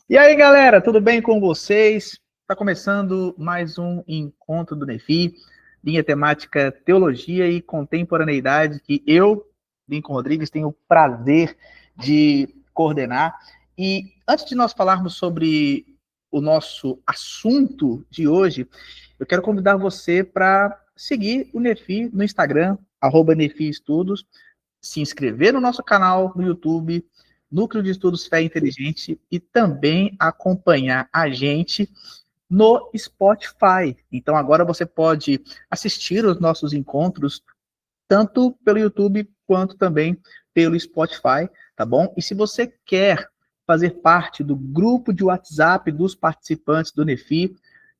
E aí, galera, tudo bem com vocês? Está começando mais um encontro do NEFI, linha temática Teologia e Contemporaneidade, que eu, Lincoln Rodrigues, tenho o prazer de coordenar. E antes de nós falarmos sobre o nosso assunto de hoje, eu quero convidar você para seguir o NEFI no Instagram, @NEFI Estudos, se inscrever no nosso canal no YouTube, Núcleo de Estudos Fé Inteligente, e também acompanhar a gente no Spotify. Então agora você pode assistir os nossos encontros tanto pelo YouTube quanto também pelo Spotify, tá bom? E se você quer fazer parte do grupo de WhatsApp dos participantes do NEFI,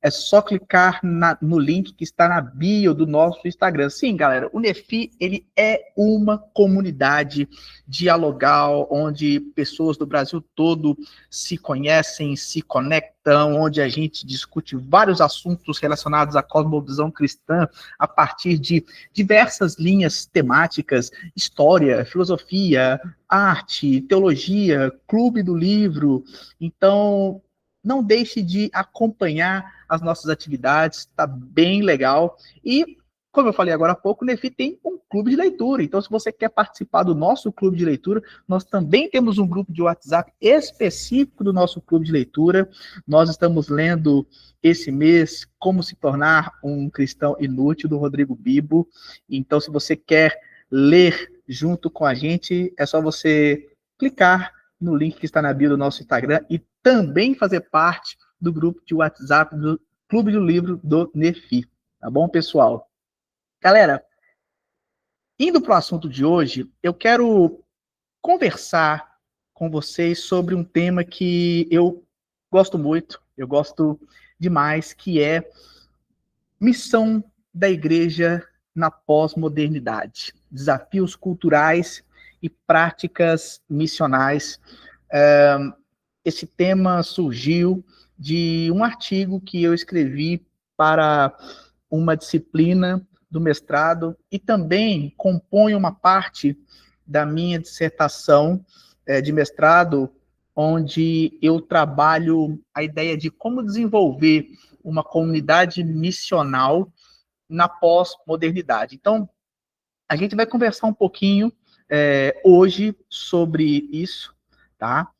é só clicar no link que está na bio do nosso Instagram. Sim, galera, o NEFI, ele é uma comunidade dialogal, onde pessoas do Brasil todo se conhecem, se conectam, onde a gente discute vários assuntos relacionados à cosmovisão cristã a partir de diversas linhas temáticas: história, filosofia, arte, teologia, clube do livro. Então, não deixe de acompanhar as nossas atividades, está bem legal. E, como eu falei agora há pouco, o NEFI tem um clube de leitura. Então, se você quer participar do nosso clube de leitura, nós também temos um grupo de WhatsApp específico do nosso clube de leitura. Nós estamos lendo esse mês Como se Tornar um Cristão Inútil, do Rodrigo Bibo. Então, se você quer ler junto com a gente, é só você clicar no link que está na bio do nosso Instagram e também fazer parte do grupo de WhatsApp do Clube do Livro do NEFI. Tá bom, pessoal? Galera, indo para o assunto de hoje, eu quero conversar com vocês sobre um tema que eu gosto muito, eu gosto demais, que é missão da igreja na pós-modernidade, desafios culturais e práticas missionais. Esse tema surgiu de um artigo que eu escrevi para uma disciplina do mestrado e também compõe uma parte da minha dissertação de mestrado, onde eu trabalho a ideia de como desenvolver uma comunidade missional na pós-modernidade. Então, a gente vai conversar um pouquinho hoje sobre isso, tá?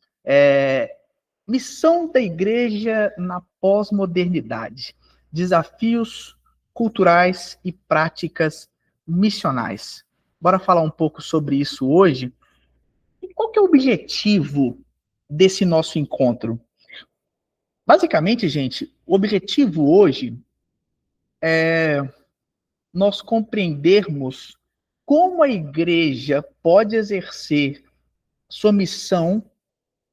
Missão da igreja na pós-modernidade. Desafios culturais e práticas missionais. Bora falar um pouco sobre isso hoje? E qual que é o objetivo desse nosso encontro? Basicamente, gente, o objetivo hoje é nós compreendermos como a igreja pode exercer sua missão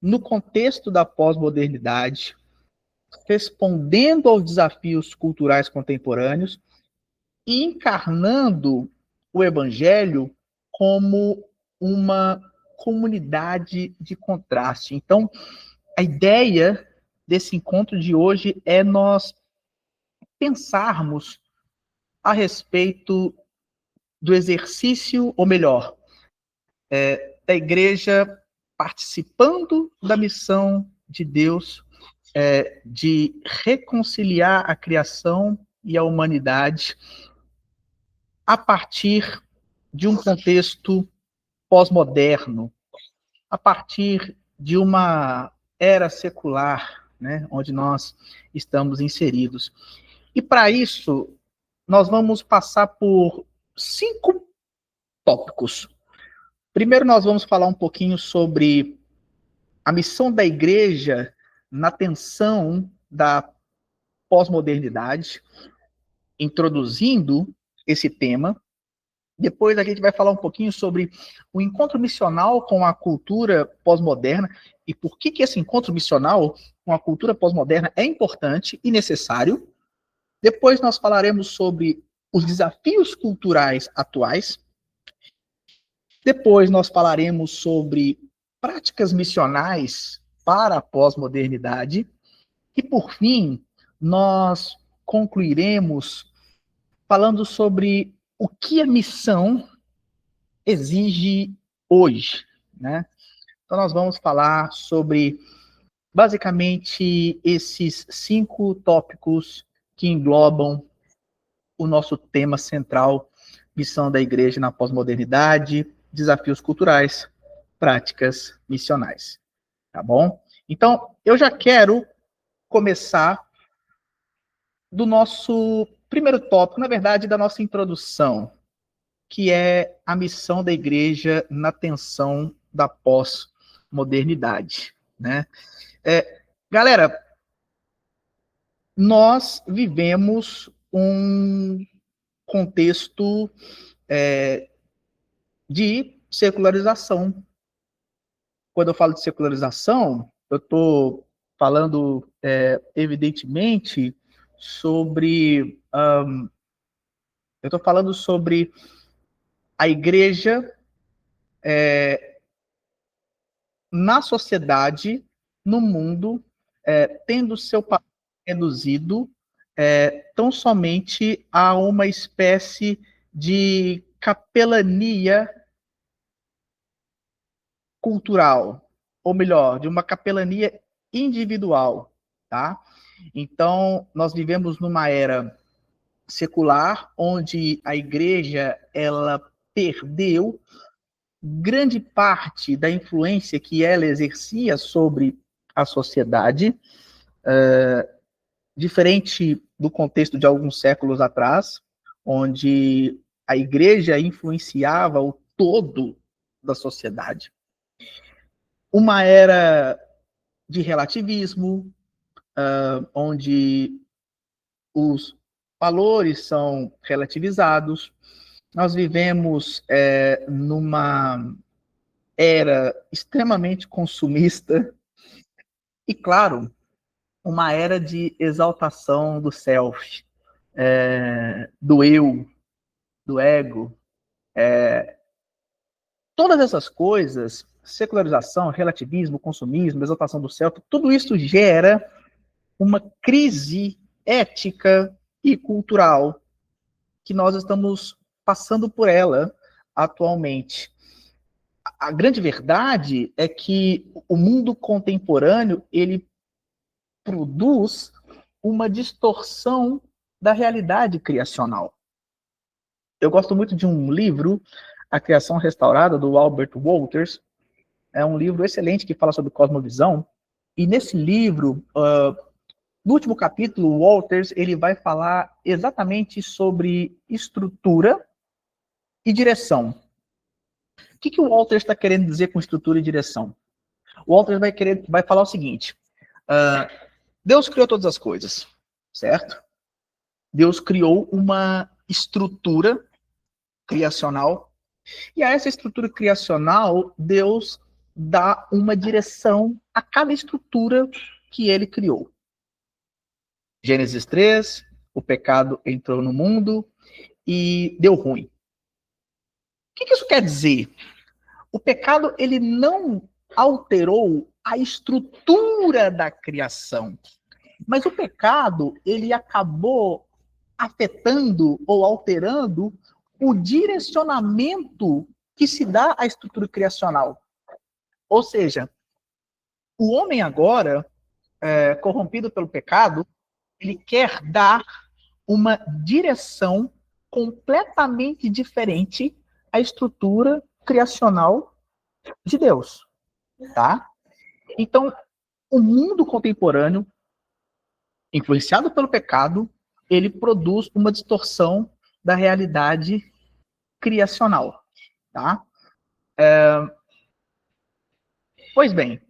no contexto da pós-modernidade, respondendo aos desafios culturais contemporâneos e encarnando o evangelho como uma comunidade de contraste. Então, a ideia desse encontro de hoje é nós pensarmos a respeito do exercício, ou melhor, da igreja participando da missão de Deus de reconciliar a criação e a humanidade a partir de um contexto pós-moderno, a partir de uma era secular, né, onde nós estamos inseridos. E para isso, nós vamos passar por 5 tópicos. Primeiro, nós vamos falar um pouquinho sobre a missão da igreja na tensão da pós-modernidade, introduzindo esse tema. Depois a gente vai falar um pouquinho sobre o encontro missional com a cultura pós-moderna e por que esse encontro missional com a cultura pós-moderna é importante e necessário. Depois nós falaremos sobre os desafios culturais atuais. Depois nós falaremos sobre práticas missionais para a pós-modernidade. E, por fim, nós concluiremos falando sobre o que a missão exige hoje, né? Então, nós vamos falar sobre basicamente esses 5 tópicos que englobam o nosso tema central, missão da igreja na pós-modernidade, desafios culturais, práticas missionais. Tá bom? Então, eu já quero começar do nosso primeiro tópico, na verdade, da nossa introdução, que é a missão da igreja na tensão da pós-modernidade, né? Galera, nós vivemos um contexto de secularização. Quando eu falo de secularização, eu estou falando, evidentemente, sobre... eu estou falando sobre a igreja na sociedade, no mundo, tendo seu papel reduzido tão somente a uma espécie de capelania cultural, ou melhor, de uma capelania individual, tá? Então, nós vivemos numa era secular, onde a igreja, ela perdeu grande parte da influência que ela exercia sobre a sociedade, diferente do contexto de alguns séculos atrás, onde a igreja influenciava o todo da sociedade. Uma era de relativismo, onde os valores são relativizados. Nós vivemos numa era extremamente consumista e, claro, uma era de exaltação do self, do eu, do ego. Todas essas coisas, secularização, relativismo, consumismo, exaltação do self, tudo isso gera uma crise ética e cultural que nós estamos passando por ela atualmente. A grande verdade é que o mundo contemporâneo, ele produz uma distorção da realidade criacional. Eu gosto muito de um livro, A Criação Restaurada, do Albert Wolters. É um livro excelente que fala sobre cosmovisão. E nesse livro, no último capítulo, o Wolters ele vai falar exatamente sobre estrutura e direção. O que o Wolters está querendo dizer com estrutura e direção? O Wolters vai falar o seguinte: Deus criou todas as coisas, certo? Deus criou uma estrutura criacional, e a essa estrutura criacional, Deus dá uma direção a cada estrutura que ele criou. Gênesis 3, o pecado entrou no mundo e deu ruim. O que isso quer dizer? O pecado, ele não alterou a estrutura da criação, mas o pecado, ele acabou afetando ou alterando o direcionamento que se dá à estrutura criacional. Ou seja, o homem agora, corrompido pelo pecado, ele quer dar uma direção completamente diferente à estrutura criacional de Deus, tá? Então, o mundo contemporâneo, influenciado pelo pecado, ele produz uma distorção da realidade criacional, tá? Pois bem,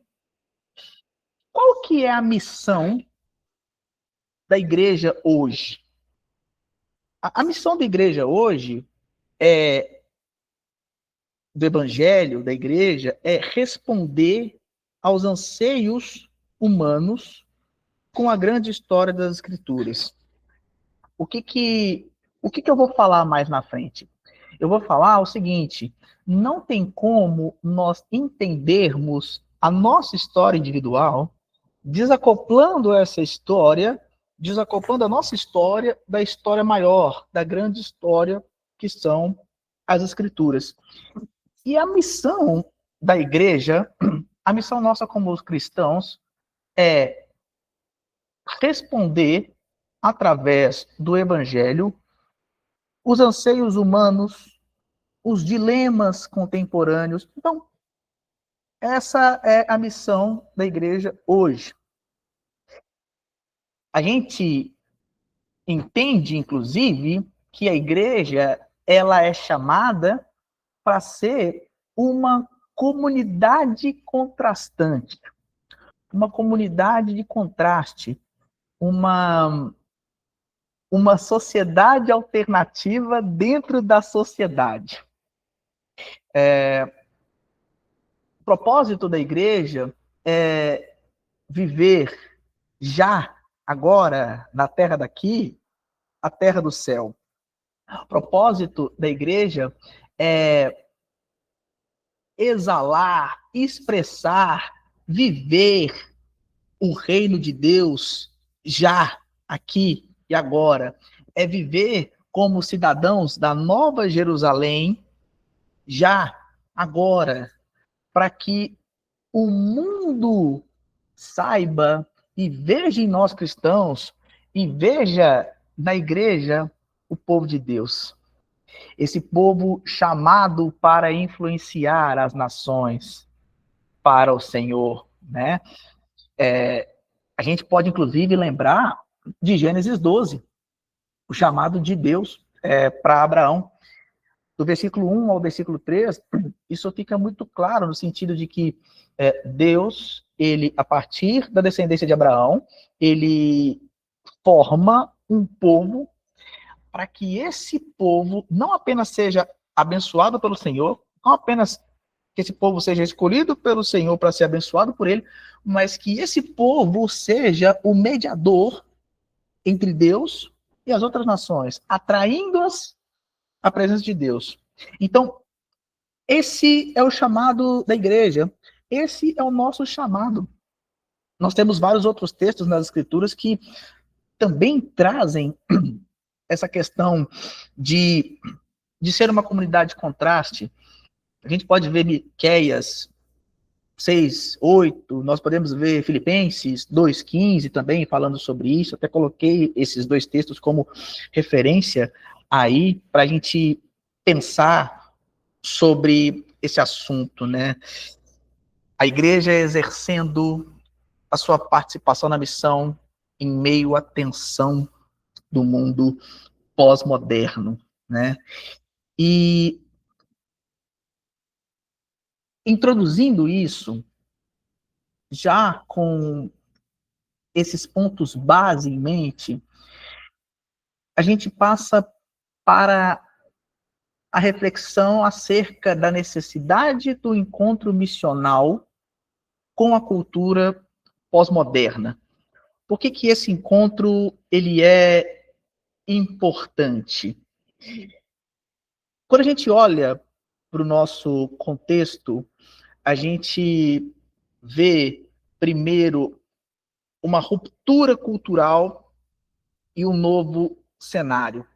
qual que é a missão da igreja hoje? A missão da igreja hoje do evangelho, da igreja, é responder aos anseios humanos com a grande história das escrituras. O que eu vou falar mais na frente? Eu vou falar o seguinte: não tem como nós entendermos a nossa história individual desacoplando essa história, desacoplando a nossa história da história maior, da grande história que são as escrituras. E a missão da igreja, a missão nossa como cristãos, é responder, através do Evangelho, os anseios humanos, os dilemas contemporâneos. Então, essa é a missão da igreja hoje. A gente entende, inclusive, que a igreja ela é chamada para ser uma comunidade contrastante, uma comunidade de contraste, uma sociedade alternativa dentro da sociedade. O propósito da igreja é viver já, agora, na terra daqui, a terra do céu. O propósito da igreja é exalar, expressar, viver o reino de Deus já, aqui e agora. É viver como cidadãos da Nova Jerusalém já, agora, para que o mundo saiba e veja em nós cristãos e veja na igreja o povo de Deus. Esse povo chamado para influenciar as nações para o Senhor, né? A gente pode, inclusive, lembrar de Gênesis 12, o chamado de Deus para Abraão. Do versículo 1 ao versículo 3, isso fica muito claro no sentido de que Deus, ele, a partir da descendência de Abraão, ele forma um povo para que esse povo não apenas seja abençoado pelo Senhor, não apenas que esse povo seja escolhido pelo Senhor para ser abençoado por ele, mas que esse povo seja o mediador entre Deus e as outras nações, atraindo-as à presença de Deus. Então, esse é o chamado da igreja. Esse é o nosso chamado. Nós temos vários outros textos nas Escrituras que também trazem essa questão de ser uma comunidade de contraste. A gente pode ver Miqueias 6:8, nós podemos ver Filipenses 2:15 também falando sobre isso. Até coloquei esses dois textos como referência aí para a gente pensar sobre esse assunto, né? A igreja exercendo a sua participação na missão em meio à tensão do mundo pós-moderno, né? E introduzindo isso, já com esses pontos base em mente, a gente passa para a reflexão acerca da necessidade do encontro missional com a cultura pós-moderna. Por que que esse encontro ele é importante? Quando a gente olha para o nosso contexto, a gente vê, primeiro, uma ruptura cultural e um novo cenário.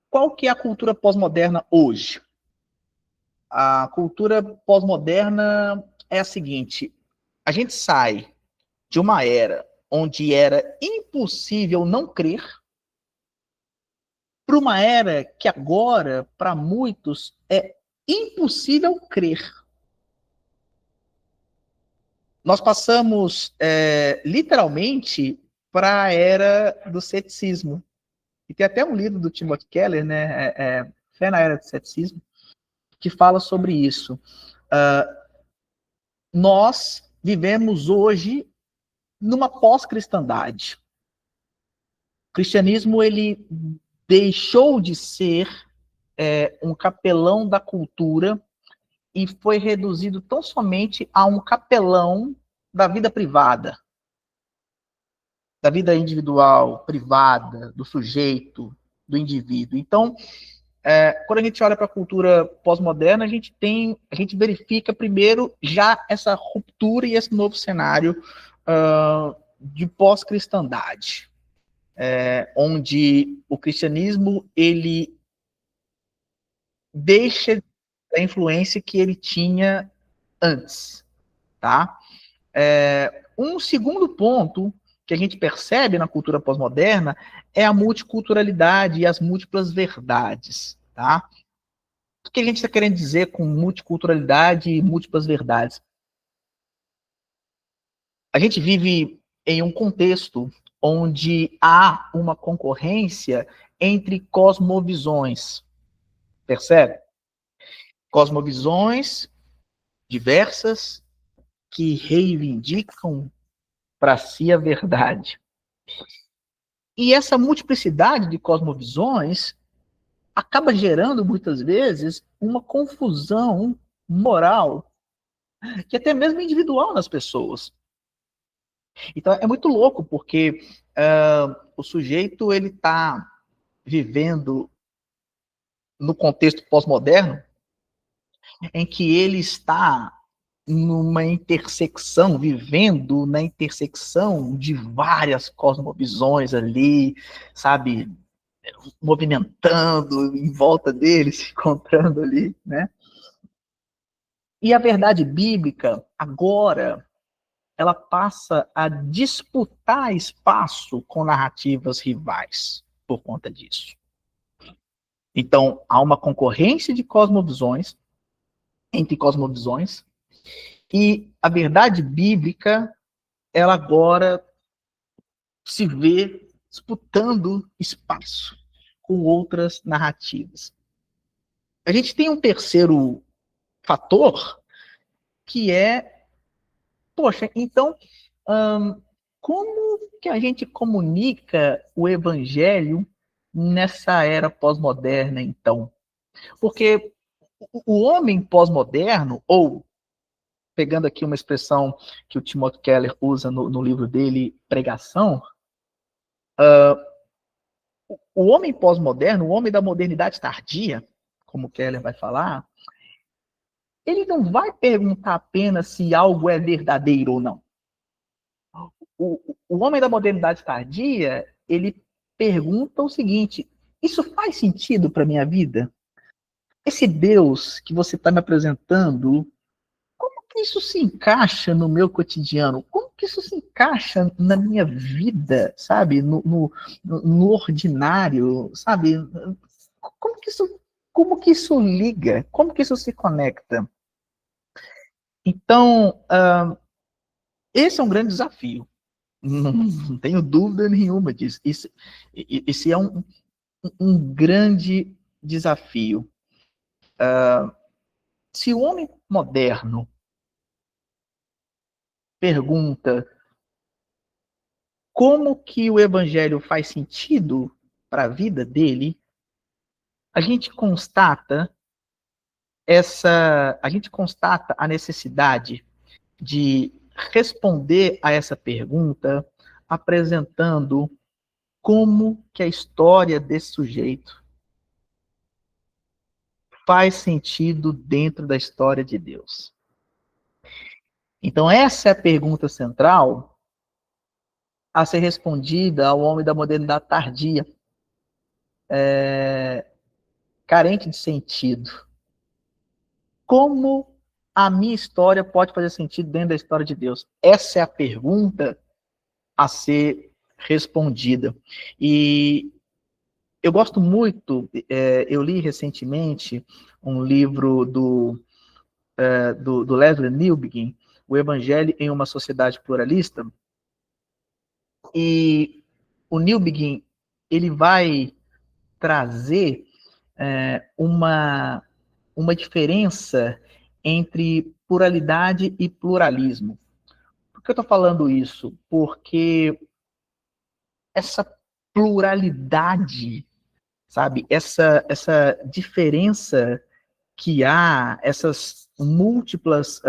Qual que é a cultura pós-moderna hoje? A cultura pós-moderna é a seguinte: a gente sai de uma era onde era impossível não crer para uma era que agora, para muitos, é impossível crer. Nós passamos, literalmente, para a era do ceticismo. E tem até um livro do Timothy Keller, né, Fé na Era do Ceticismo, que fala sobre isso. Nós vivemos hoje numa pós-cristandade. O cristianismo, ele deixou de ser um capelão da cultura e foi reduzido tão somente a um capelão da vida privada, da vida individual, privada, do sujeito, do indivíduo. Então, quando a gente olha para a cultura pós-moderna, a gente verifica primeiro já essa ruptura e esse novo cenário de pós-cristandade, onde o cristianismo ele deixa a influência que ele tinha antes, tá? Um segundo ponto que a gente percebe na cultura pós-moderna é a multiculturalidade e as múltiplas verdades, tá? O que a gente está querendo dizer com multiculturalidade e múltiplas verdades? A gente vive em um contexto onde há uma concorrência entre cosmovisões, percebe? Cosmovisões diversas que reivindicam para si a verdade. E essa multiplicidade de cosmovisões acaba gerando, muitas vezes, uma confusão moral, que até mesmo individual nas pessoas. Então, é muito louco, porque o sujeito ele está vivendo no contexto pós-moderno, em que ele está numa intersecção, vivendo na intersecção de várias cosmovisões ali, sabe, movimentando em volta dele, se encontrando ali, né? E a verdade bíblica, agora, ela passa a disputar espaço com narrativas rivais por conta disso. Então, há uma concorrência de cosmovisões, entre cosmovisões, e a verdade bíblica, ela agora se vê disputando espaço com outras narrativas. A gente tem um terceiro fator, que é, poxa, então, como que a gente comunica o evangelho nessa era pós-moderna, então? Porque o homem pós-moderno, ou, pegando aqui uma expressão que o Timothy Keller usa no livro dele, Pregação, o homem pós-moderno, o homem da modernidade tardia, como Keller vai falar, ele não vai perguntar apenas se algo é verdadeiro ou não. O homem da modernidade tardia, ele pergunta o seguinte: isso faz sentido para a minha vida? Esse Deus que você está me apresentando, como que isso se encaixa no meu cotidiano? Como que isso se encaixa na minha vida, sabe? No ordinário, sabe? Como que isso liga? Como que isso se conecta? Então, esse é um grande desafio. Não tenho dúvida nenhuma disso. Esse é um grande desafio. Se o homem moderno pergunta como que o evangelho faz sentido para a vida dele, a gente constata a necessidade de responder a essa pergunta apresentando como que a história desse sujeito faz sentido dentro da história de Deus. Então, essa é a pergunta central a ser respondida ao homem da modernidade tardia, carente de sentido. Como a minha história pode fazer sentido dentro da história de Deus? Essa é a pergunta a ser respondida. E eu gosto muito, eu li recentemente um livro do Leslie Newbigin, O Evangelho em uma Sociedade Pluralista, e o Newbigin, ele vai trazer uma diferença entre pluralidade e pluralismo. Por que eu estou falando isso? Porque essa pluralidade, sabe, essa diferença que há, essas múltiplas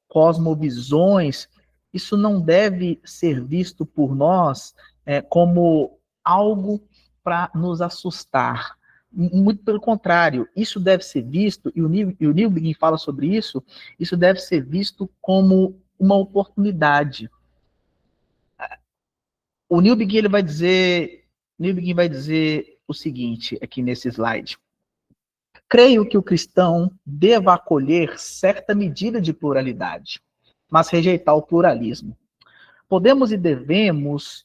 cosmovisões, isso não deve ser visto por nós como algo para nos assustar. Muito pelo contrário, isso deve ser visto, e o Newbigin fala sobre isso deve ser visto como uma oportunidade. O Newbigin vai dizer o seguinte, aqui nesse slide: creio que o cristão deva acolher certa medida de pluralidade, mas rejeitar o pluralismo. Podemos e devemos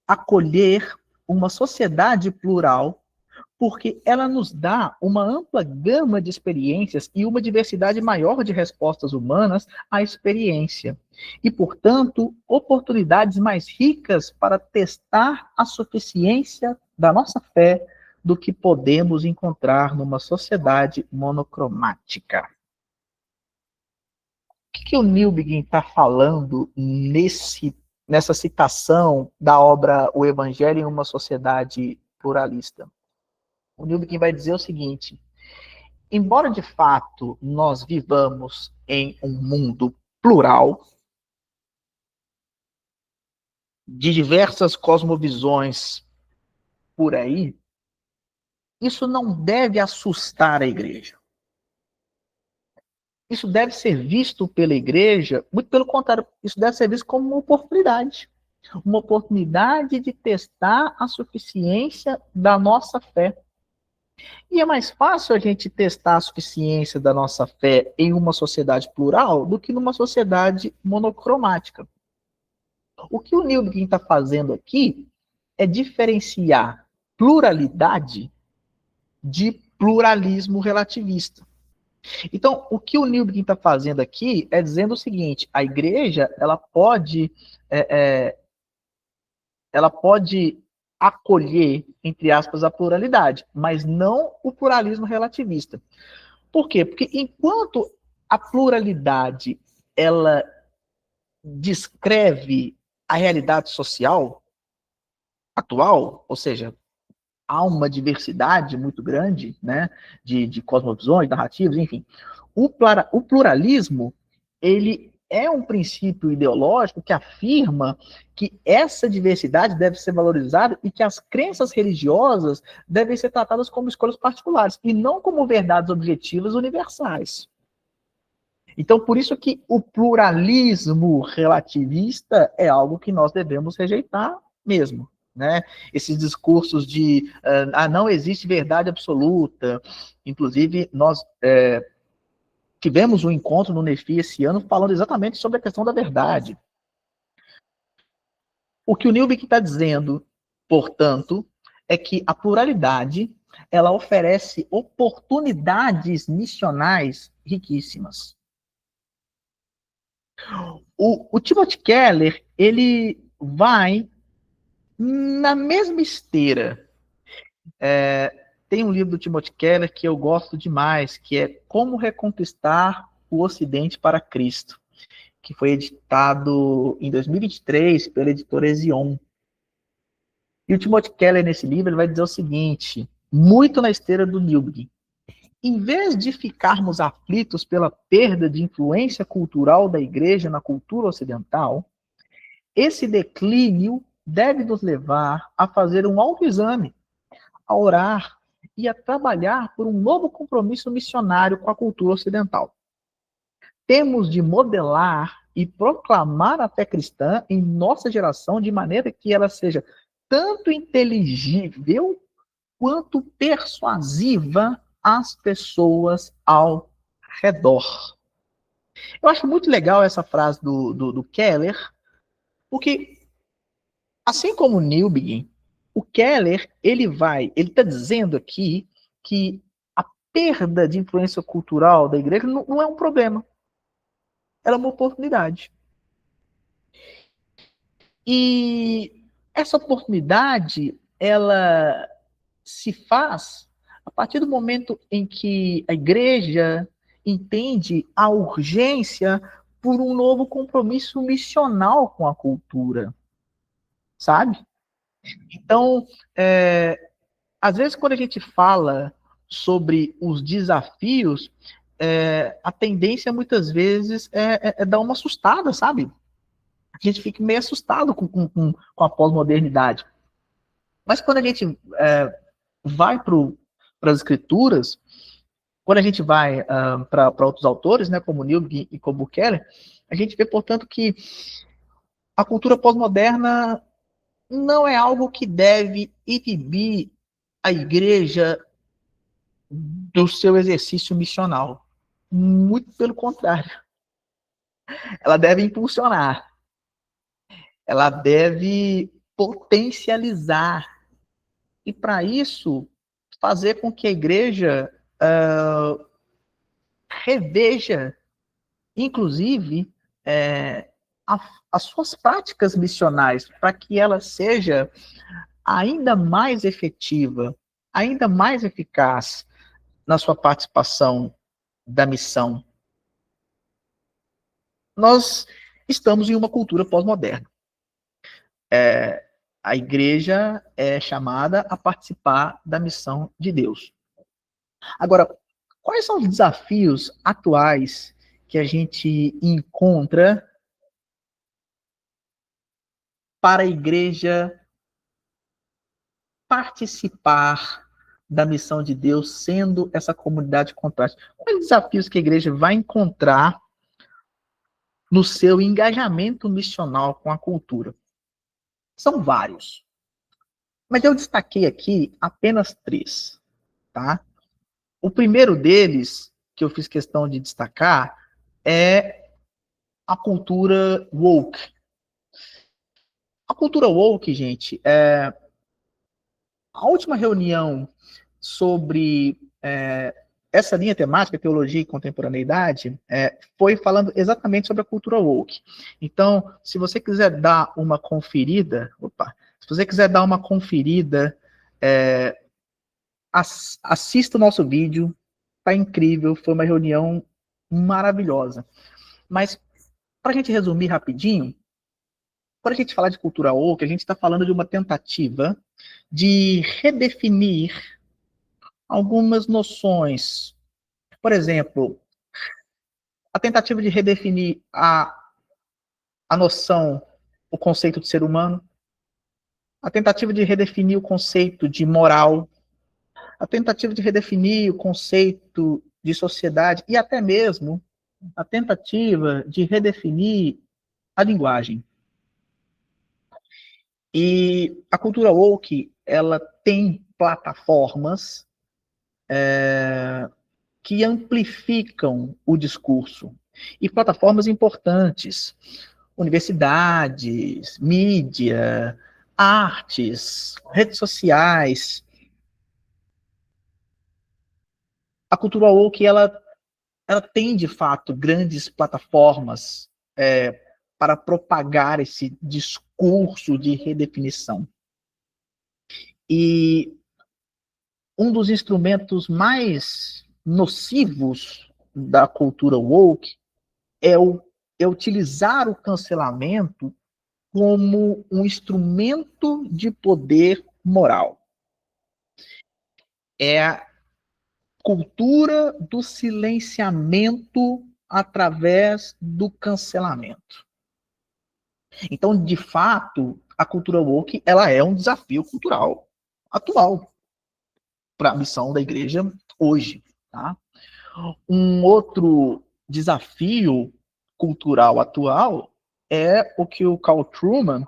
acolher uma sociedade plural, porque ela nos dá uma ampla gama de experiências e uma diversidade maior de respostas humanas à experiência. E, portanto, oportunidades mais ricas para testar a suficiência da nossa fé do que podemos encontrar numa sociedade monocromática. O que o Newbegin está falando nessa citação da obra O Evangelho em uma Sociedade Pluralista? O Newbegin vai dizer o seguinte: embora de fato nós vivamos em um mundo plural, de diversas cosmovisões por aí, isso não deve assustar a igreja. Isso deve ser visto pela igreja, muito pelo contrário, isso deve ser visto como uma oportunidade de testar a suficiência da nossa fé. E é mais fácil a gente testar a suficiência da nossa fé em uma sociedade plural do que numa sociedade monocromática. O que o Newbegin está fazendo aqui é diferenciar pluralidade de pluralismo relativista. Então, o que o Newbegin está fazendo aqui é dizendo o seguinte: a igreja ela pode acolher, entre aspas, a pluralidade, mas não o pluralismo relativista. Por quê? Porque enquanto a pluralidade ela descreve a realidade social atual, ou seja, há uma diversidade muito grande, né, de cosmovisões, narrativas, enfim. O pluralismo, ele é um princípio ideológico que afirma que essa diversidade deve ser valorizada e que as crenças religiosas devem ser tratadas como escolhas particulares e não como verdades objetivas universais. Então, por isso que o pluralismo relativista é algo que nós devemos rejeitar mesmo. Né? Esses discursos de não existe verdade absoluta. Inclusive, nós tivemos um encontro no NEFI esse ano falando exatamente sobre a questão da verdade. O que o Newbegin está dizendo, portanto, é que a pluralidade ela oferece oportunidades missionais riquíssimas. O Timothy Keller, ele vai na mesma esteira. Tem um livro do Timothy Keller que eu gosto demais, que é Como Reconquistar o Ocidente para Cristo, que foi editado em 2023 pela editora Ezion. E o Timothy Keller, nesse livro, ele vai dizer o seguinte, muito na esteira do Newbegin: em vez de ficarmos aflitos pela perda de influência cultural da igreja na cultura ocidental, esse declínio deve nos levar a fazer um autoexame, a orar e a trabalhar por um novo compromisso missionário com a cultura ocidental. Temos de modelar e proclamar a fé cristã em nossa geração de maneira que ela seja tanto inteligível quanto persuasiva às pessoas ao redor. Eu acho muito legal essa frase do Keller, porque, assim como o Newbegin, o Keller, ele está dizendo aqui que a perda de influência cultural da igreja não é um problema, ela é uma oportunidade. E essa oportunidade, ela se faz a partir do momento em que a igreja entende a urgência por um novo compromisso missional com a cultura, sabe? Então, às vezes, quando a gente fala sobre os desafios, a tendência muitas vezes é dar uma assustada, sabe? A gente fica meio assustado com a pós-modernidade. Mas quando a gente vai para as escrituras, quando a gente vai para outros autores, né, como Newbegin e como Keller, a gente vê, portanto, que a cultura pós-moderna não é algo que deve inibir a igreja do seu exercício missional. Muito pelo contrário. ela deve impulsionar, ela deve potencializar. E para isso, fazer com que a igreja reveja, inclusive, é, as suas práticas missionais, para que ela seja ainda mais efetiva, ainda mais eficaz na sua participação da missão. Nós estamos em uma cultura pós-moderna. A igreja é chamada a participar da missão de Deus. Agora, quais são os desafios atuais que a gente encontra para a igreja participar da missão de Deus, sendo essa comunidade contraste? Quais desafios que a igreja vai encontrar no seu engajamento missional com a cultura? São vários, mas eu destaquei aqui apenas 3, tá? O primeiro deles, que eu fiz questão de destacar, é a cultura woke. A cultura woke, gente, a última reunião sobre essa linha temática, teologia e contemporaneidade, foi falando exatamente sobre a cultura woke. Então, se você quiser dar uma conferida, assista o nosso vídeo, tá incrível, foi uma reunião maravilhosa. Mas, para a gente resumir rapidinho, quando a gente fala de cultura woke, a gente está falando de uma tentativa de redefinir algumas noções. Por exemplo, a tentativa de redefinir a noção, o conceito de ser humano, a tentativa de redefinir o conceito de moral, a tentativa de redefinir o conceito de sociedade e até mesmo a tentativa de redefinir a linguagem. E a cultura woke, ela tem plataformas que amplificam o discurso. E plataformas importantes, universidades, mídia, artes, redes sociais. A cultura woke, ela tem, de fato, grandes plataformas para propagar esse discurso de redefinição. E um dos instrumentos mais nocivos da cultura woke é utilizar o cancelamento como um instrumento de poder moral. É a cultura do silenciamento através do cancelamento. Então, de fato, a cultura woke, ela é um desafio cultural atual para a missão da igreja hoje, tá? Um outro desafio cultural atual é o que o Carl Trueman,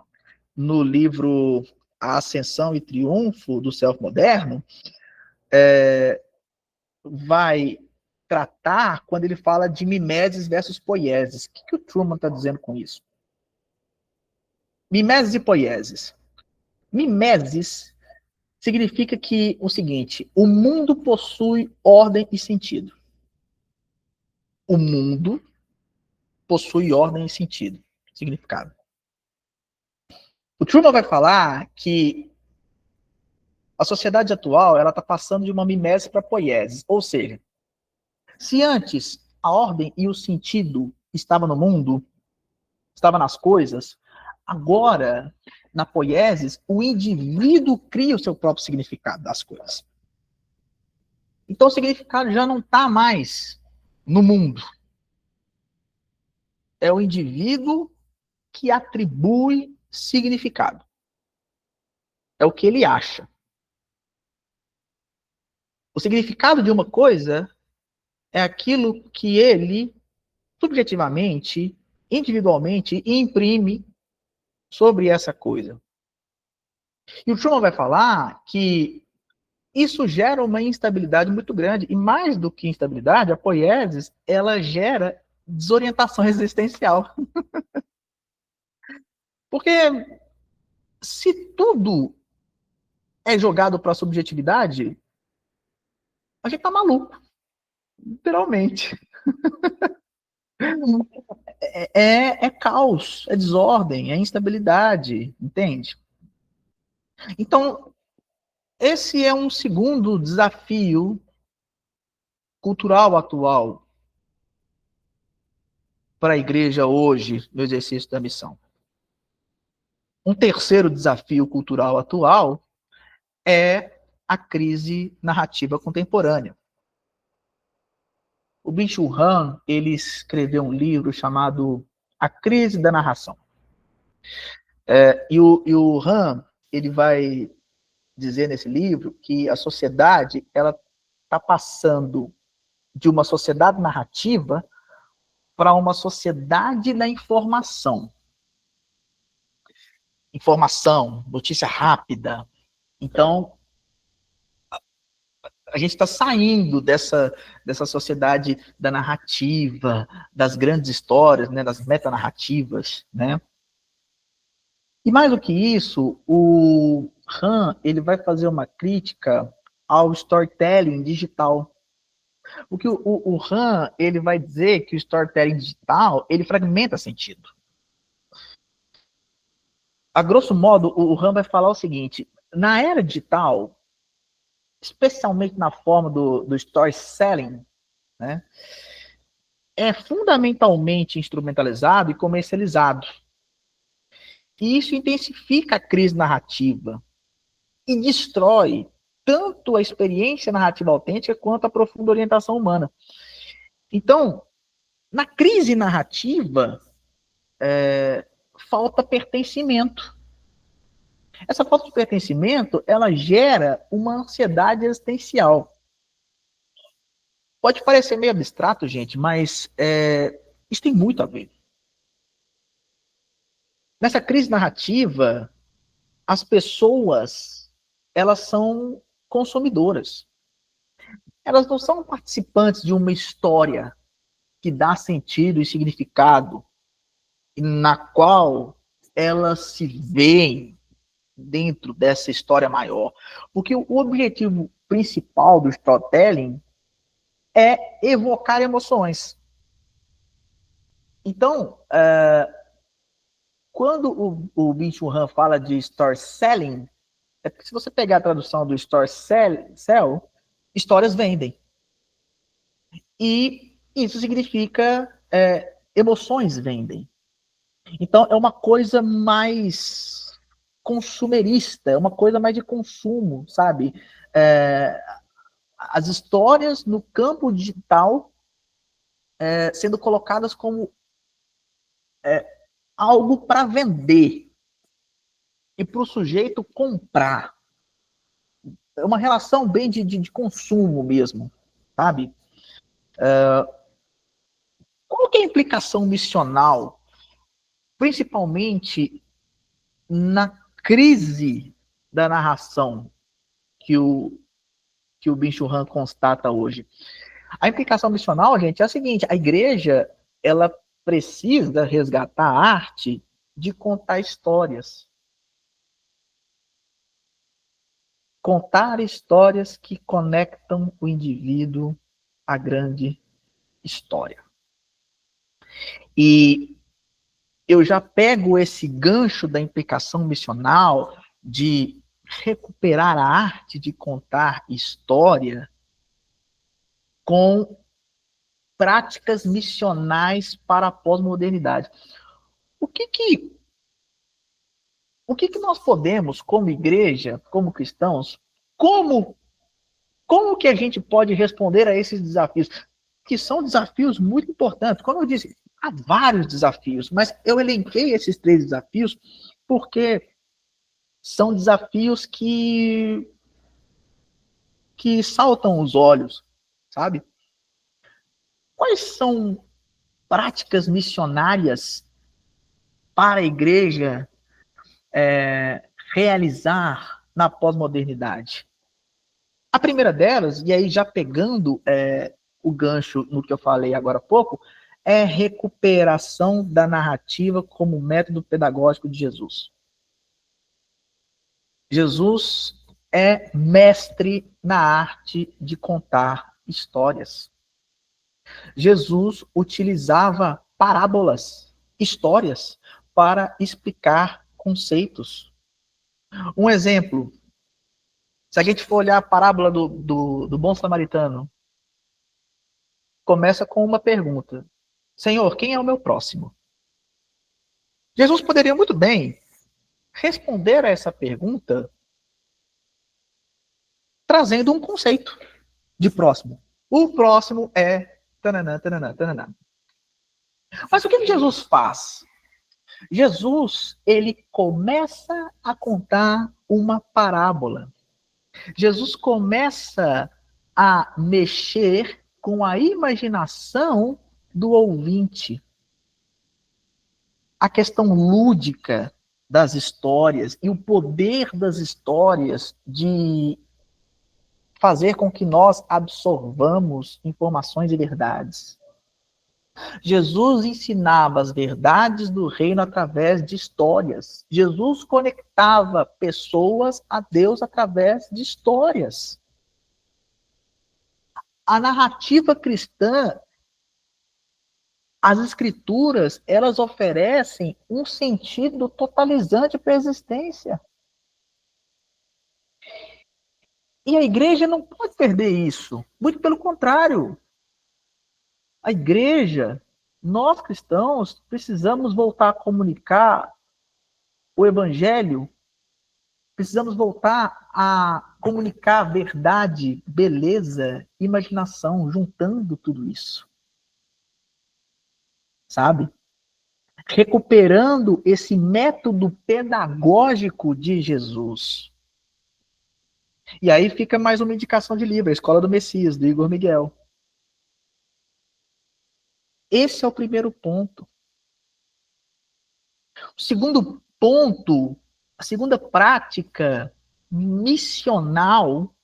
no livro A Ascensão e Triunfo do Self Moderno, vai tratar quando ele fala de mimeses versus poieses. O que o Trueman está dizendo com isso? Mimeses e poieses. Mimeses significa que o seguinte: o mundo possui ordem e sentido. O mundo possui ordem e sentido, significado. O Truman vai falar que a sociedade atual ela está passando de uma mimese para poiesis, ou seja, se antes a ordem e o sentido estava no mundo, estava nas coisas, agora na poiesis o indivíduo cria o seu próprio significado das coisas. Então o significado já não está mais no mundo. É o indivíduo que atribui significado. É o que ele acha. O significado de uma coisa é aquilo que ele, subjetivamente, individualmente, imprime sobre essa coisa. E o Truman vai falar que isso gera uma instabilidade muito grande. E mais do que instabilidade, a poiesis, ela gera desorientação existencial. Porque se tudo é jogado para a subjetividade, a gente tá maluco, literalmente. É caos, é desordem, é instabilidade, entende? Então, esse é um segundo desafio cultural atual para a igreja hoje, no exercício da missão. Um terceiro desafio cultural atual é a crise narrativa contemporânea. O Byung-Chul Han, ele escreveu um livro chamado A Crise da Narração. E o Han, ele vai dizer nesse livro que a sociedade, ela está passando de uma sociedade narrativa para uma sociedade da informação. Informação, notícia rápida. Então, a gente está saindo dessa sociedade da narrativa, das grandes histórias, né, das metanarrativas, né? E mais do que isso, o Han, ele vai fazer uma crítica ao storytelling digital. Porque o Han, ele vai dizer que o storytelling digital, ele fragmenta sentido. A grosso modo, o Han vai falar o seguinte: na era digital, especialmente na forma do story selling, né, é fundamentalmente instrumentalizado e comercializado. E isso intensifica a crise narrativa e destrói tanto a experiência narrativa autêntica quanto a profunda orientação humana. Então, na crise narrativa, falta pertencimento. Essa falta de pertencimento, ela gera uma ansiedade existencial. Pode parecer meio abstrato, gente, mas isso tem muito a ver. Nessa crise narrativa, as pessoas, elas são consumidoras. Elas não são participantes de uma história que dá sentido e significado, na qual elas se veem dentro dessa história maior. Porque o objetivo principal do storytelling é evocar emoções. Então, quando o Byung-Chul Han fala de story selling, é porque se você pegar a tradução do story sell, histórias vendem. E isso significa emoções vendem. Então, é uma coisa mais consumerista, é uma coisa mais de consumo, sabe? As histórias no campo digital sendo colocadas como algo para vender e para o sujeito comprar. É uma relação bem de consumo mesmo, sabe? Qual que é a implicação missional, principalmente na crise da narração que o Byung-Chul Han constata hoje? A implicação missional, gente, é a seguinte: a igreja, ela precisa resgatar a arte de contar histórias. Contar histórias que conectam o indivíduo à grande história. E eu já pego esse gancho da implicação missional de recuperar a arte de contar história com práticas missionais para a pós-modernidade. O que nós podemos, como igreja, como cristãos, como que a gente pode responder a esses desafios? Que são desafios muito importantes. Como eu disse, há vários desafios, mas eu elenquei esses 3 desafios porque são desafios que saltam os olhos, sabe? Quais são práticas missionárias para a igreja realizar na pós-modernidade? A primeira delas, e aí já pegando o gancho no que eu falei agora há pouco, é recuperação da narrativa como método pedagógico de Jesus. Jesus é mestre na arte de contar histórias. Jesus utilizava parábolas, histórias, para explicar conceitos. Um exemplo, se a gente for olhar a parábola do bom samaritano, começa com uma pergunta: Senhor, quem é o meu próximo? Jesus poderia muito bem responder a essa pergunta trazendo um conceito de próximo. O próximo é tananã, tananã, tananã. Mas o que Jesus faz? Jesus, ele começa a contar uma parábola. Jesus começa a mexer com a imaginação do ouvinte. A questão lúdica das histórias e o poder das histórias de fazer com que nós absorvamos informações e verdades. Jesus ensinava as verdades do reino através de histórias. Jesus conectava pessoas a Deus através de histórias. A narrativa cristã, as escrituras, elas oferecem um sentido totalizante para a existência. E a igreja não pode perder isso. Muito pelo contrário. A igreja, nós cristãos, precisamos voltar a comunicar o evangelho, precisamos voltar a comunicar verdade, beleza, imaginação, juntando tudo isso. Sabe? Recuperando esse método pedagógico de Jesus. E aí fica mais uma indicação de livro, A Escola do Messias, do Igor Miguel. Esse é o primeiro ponto. O segundo ponto, a segunda prática missional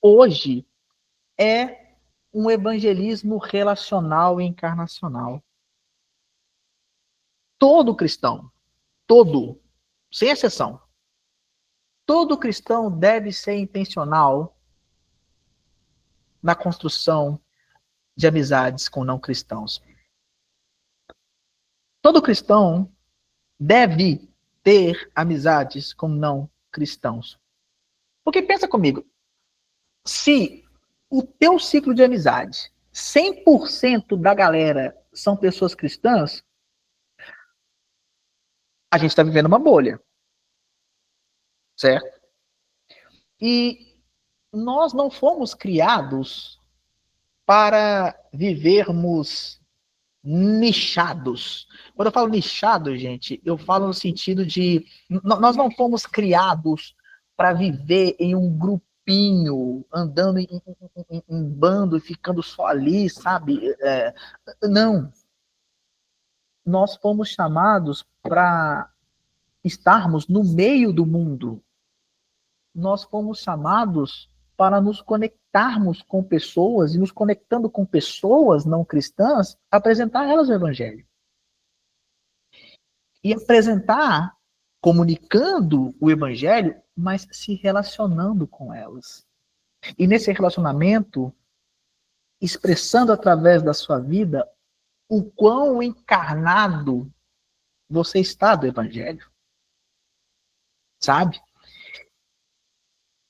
hoje é um evangelismo relacional e encarnacional. Todo cristão, todo, sem exceção, todo cristão deve ser intencional na construção de amizades com não cristãos. Todo cristão deve ter amizades com não cristãos. Porque pensa comigo, se o teu ciclo de amizade, 100% da galera são pessoas cristãs, a gente está vivendo uma bolha. Certo? E nós não fomos criados para vivermos nichados. Quando eu falo nichado, gente, eu falo no sentido de nós não fomos criados para viver em um grupinho, andando em bando e ficando só ali, sabe? Não. Nós fomos chamados para estarmos no meio do mundo. Nós fomos chamados para nos conectarmos com pessoas e nos conectando com pessoas não cristãs, apresentar a elas o evangelho. E apresentar comunicando o evangelho, mas se relacionando com elas. E nesse relacionamento, expressando através da sua vida o quão encarnado você está do evangelho. Sabe?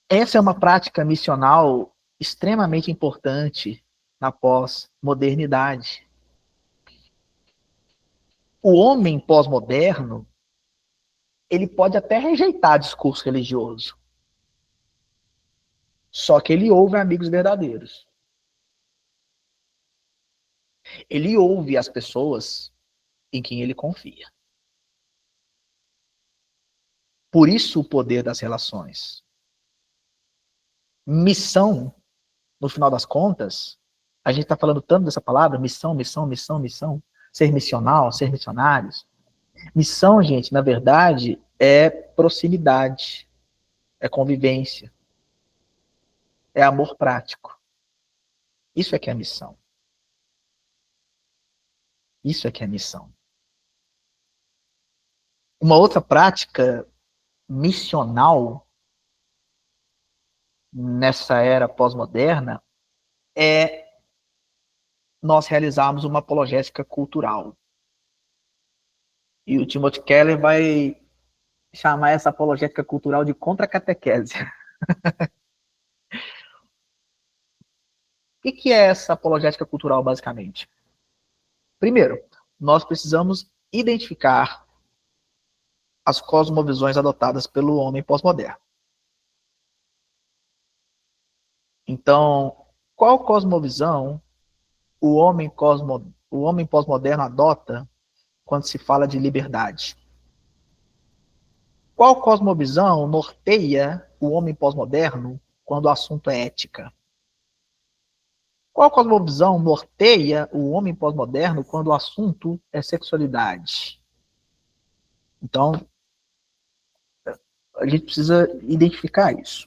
Essa é uma prática missional extremamente importante na pós-modernidade. O homem pós-moderno, ele pode até rejeitar discurso religioso. Só que ele ouve amigos verdadeiros. Ele ouve as pessoas em quem ele confia. Por isso o poder das relações. Missão, no final das contas, a gente está falando tanto dessa palavra, missão, missão, missão, missão, ser missional, ser missionários. Missão, gente, na verdade, é proximidade, é convivência, é amor prático. Isso é que é a missão. Isso é que é missão. Uma outra prática missional nessa era pós-moderna é nós realizarmos uma apologética cultural. E o Timothy Keller vai chamar essa apologética cultural de contra-catequese. O que é essa apologética cultural, basicamente? Primeiro, nós precisamos identificar as cosmovisões adotadas pelo homem pós-moderno. Então, qual cosmovisão o homem pós-moderno adota quando se fala de liberdade? Qual cosmovisão norteia o homem pós-moderno quando o assunto é ética? Qual cosmovisão norteia o homem pós-moderno quando o assunto é sexualidade? Então, a gente precisa identificar isso.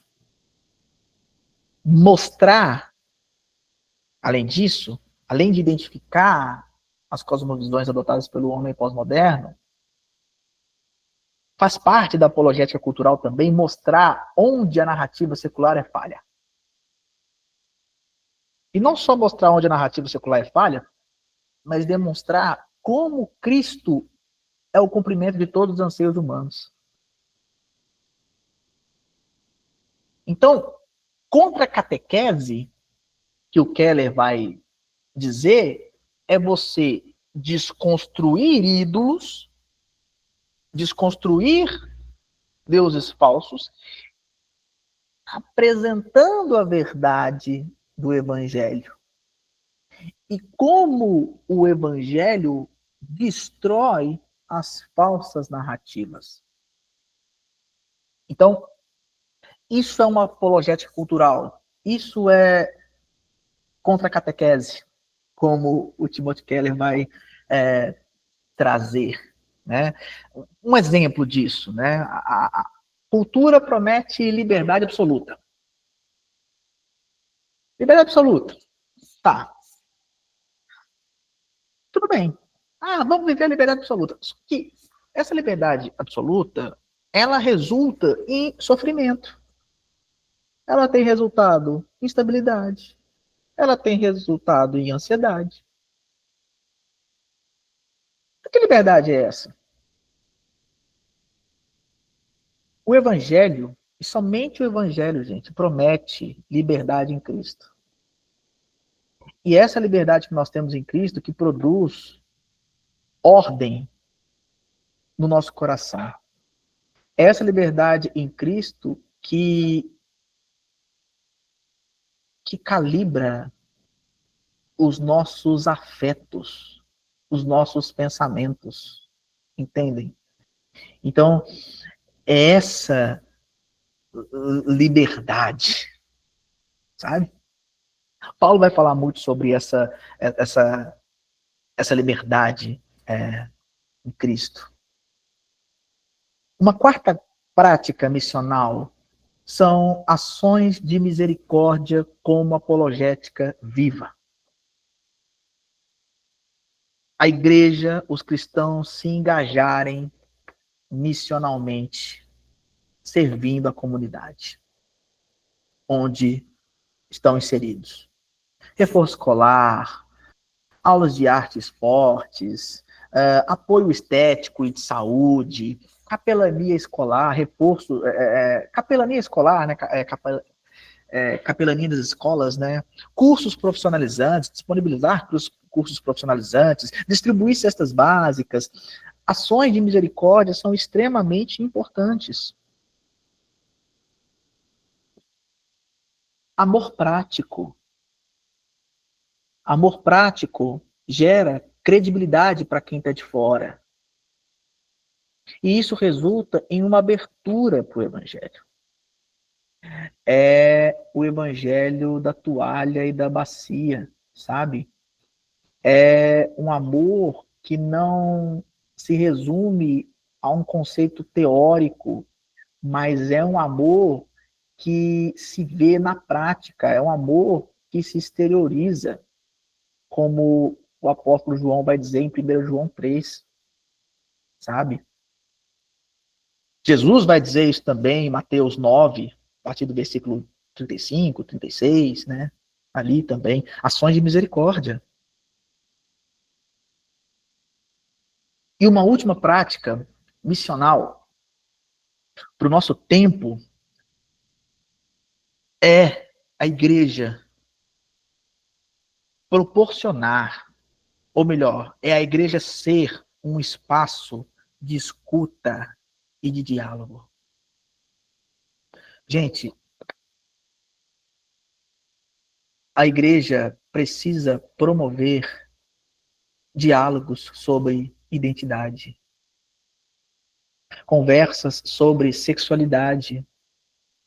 Mostrar, além disso, além de identificar as cosmovisões adotadas pelo homem pós-moderno, faz parte da apologética cultural também mostrar onde a narrativa secular é falha. E não só mostrar onde a narrativa secular é falha, mas demonstrar como Cristo é o cumprimento de todos os anseios humanos. Então, contra a catequese, que o Keller vai dizer, é você desconstruir ídolos, desconstruir deuses falsos, apresentando a verdade do Evangelho. E como o Evangelho destrói as falsas narrativas. Então, isso é uma apologética cultural. Isso é contra a catequese, como o Timothy Keller vai trazer. Né? Um exemplo disso, né? A cultura promete liberdade absoluta. Liberdade absoluta. Tá. Tudo bem. Ah, vamos viver a liberdade absoluta. Só que essa liberdade absoluta, ela resulta em sofrimento. Ela tem resultado em instabilidade. Ela tem resultado em ansiedade. Que liberdade é essa? O Evangelho, e somente o Evangelho, gente, promete liberdade em Cristo. E essa liberdade que nós temos em Cristo que produz ordem no nosso coração. Essa liberdade em Cristo que calibra os nossos afetos, os nossos pensamentos. Entendem? Então, é essa liberdade, sabe? Paulo vai falar muito sobre essa liberdade em Cristo. Uma quarta prática missional são ações de misericórdia como apologética viva. A igreja, os cristãos se engajarem missionalmente, servindo a comunidade onde estão inseridos. Reforço escolar, aulas de arte e esportes, apoio estético e de saúde, capelania escolar, reforço, capelania escolar, né, capelania das escolas, né, cursos profissionalizantes, disponibilizar cursos profissionalizantes, distribuir cestas básicas, ações de misericórdia são extremamente importantes. Amor prático. Amor prático gera credibilidade para quem está de fora. E isso resulta em uma abertura para o Evangelho. É o Evangelho da toalha e da bacia, sabe? É um amor que não se resume a um conceito teórico, mas é um amor que se vê na prática, é um amor que se exterioriza como o apóstolo João vai dizer em 1 João 3, sabe? Jesus vai dizer isso também em Mateus 9, a partir do versículo 35, 36, né? Ali também, ações de misericórdia. E uma última prática missional para o nosso tempo é a igreja proporcionar, ou melhor, é a igreja ser um espaço de escuta e de diálogo. Gente, a igreja precisa promover diálogos sobre identidade, conversas sobre sexualidade,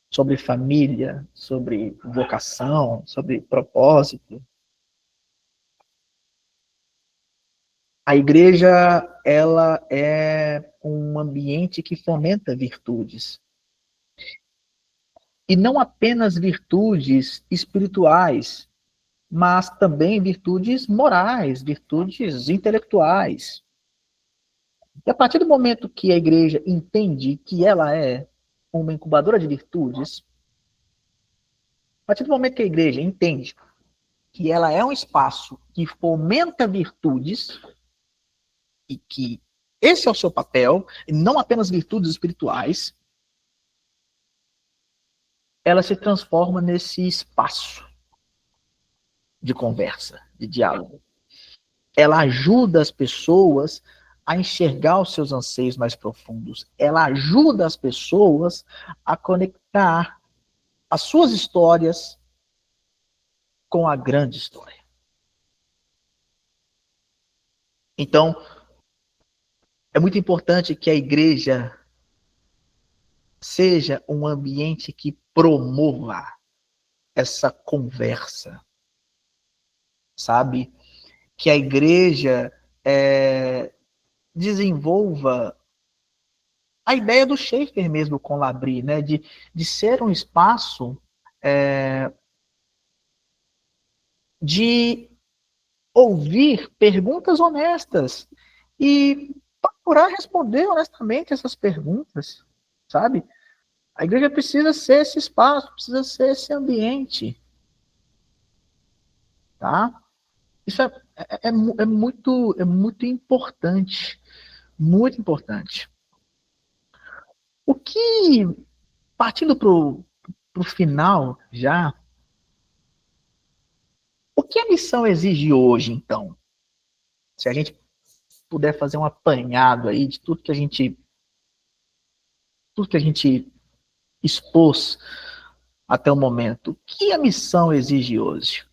sobre família, sobre vocação, sobre propósito. A igreja, ela é um ambiente que fomenta virtudes. E não apenas virtudes espirituais, mas também virtudes morais, virtudes intelectuais. E a partir do momento que a igreja entende que ela é uma incubadora de virtudes, a partir do momento que a igreja entende que ela é um espaço que fomenta virtudes e que esse é o seu papel, e não apenas virtudes espirituais, ela se transforma nesse espaço de conversa, de diálogo. Ela ajuda as pessoas a enxergar os seus anseios mais profundos. Ela ajuda as pessoas a conectar as suas histórias com a grande história. Então, é muito importante que a igreja seja um ambiente que promova essa conversa, sabe? Que a igreja desenvolva a ideia do Schaeffer mesmo com Labrie, né? De ser um espaço de ouvir perguntas honestas e procurar responder honestamente essas perguntas, sabe? A igreja precisa ser esse espaço, precisa ser esse ambiente, tá? Isso é muito importante, muito importante. O que, partindo para o final já, o que a missão exige hoje, então? Se a gente puder fazer um apanhado aí de tudo que a gente expôs até o momento, o que a missão exige hoje?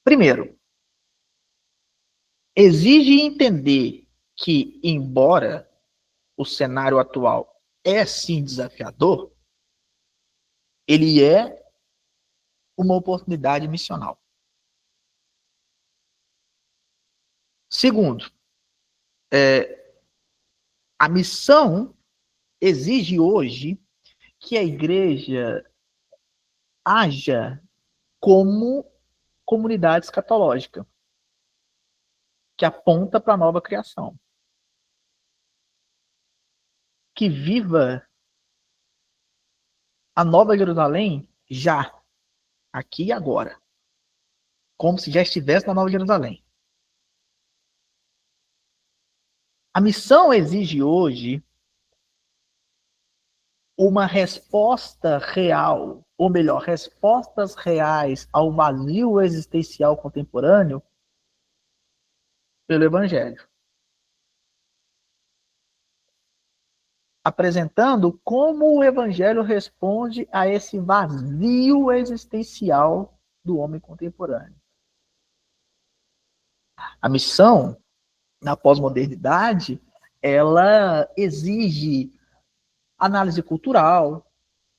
Primeiro, exige entender que, embora o cenário atual é sim desafiador, ele é uma oportunidade missional. Segundo, a missão exige hoje que a igreja haja como comunidade escatológica, que aponta para a nova criação, que viva a nova Jerusalém já, aqui e agora, como se já estivesse na nova Jerusalém. A missão exige hoje uma resposta real, ou melhor, respostas reais ao vazio existencial contemporâneo pelo Evangelho. Apresentando como o Evangelho responde a esse vazio existencial do homem contemporâneo. A missão, na pós-modernidade, ela exige análise cultural,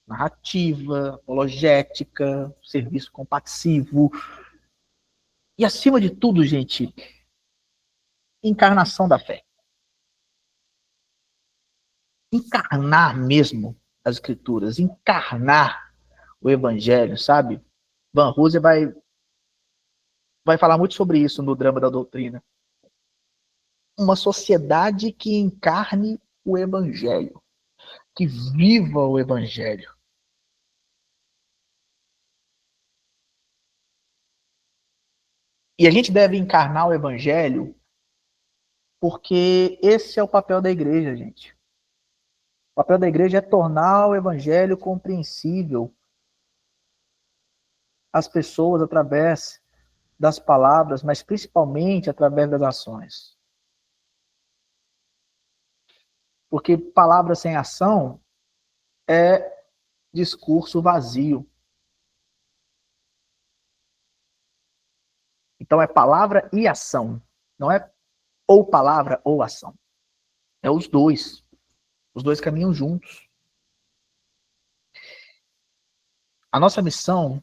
narrativa, apologética, serviço compassivo e, acima de tudo, gente, encarnação da fé. Encarnar mesmo as escrituras, encarnar o evangelho, sabe? Van Hooser vai vai falar muito sobre isso no Drama da Doutrina. Uma sociedade que encarne o Evangelho, que viva o Evangelho. E a gente deve encarnar o Evangelho porque esse é o papel da igreja, gente. O papel da igreja é tornar o Evangelho compreensível às pessoas através das palavras, mas principalmente através das ações. Porque palavra sem ação é discurso vazio. Então é palavra e ação. Não é ou palavra ou ação. É os dois. Os dois caminham juntos. A nossa missão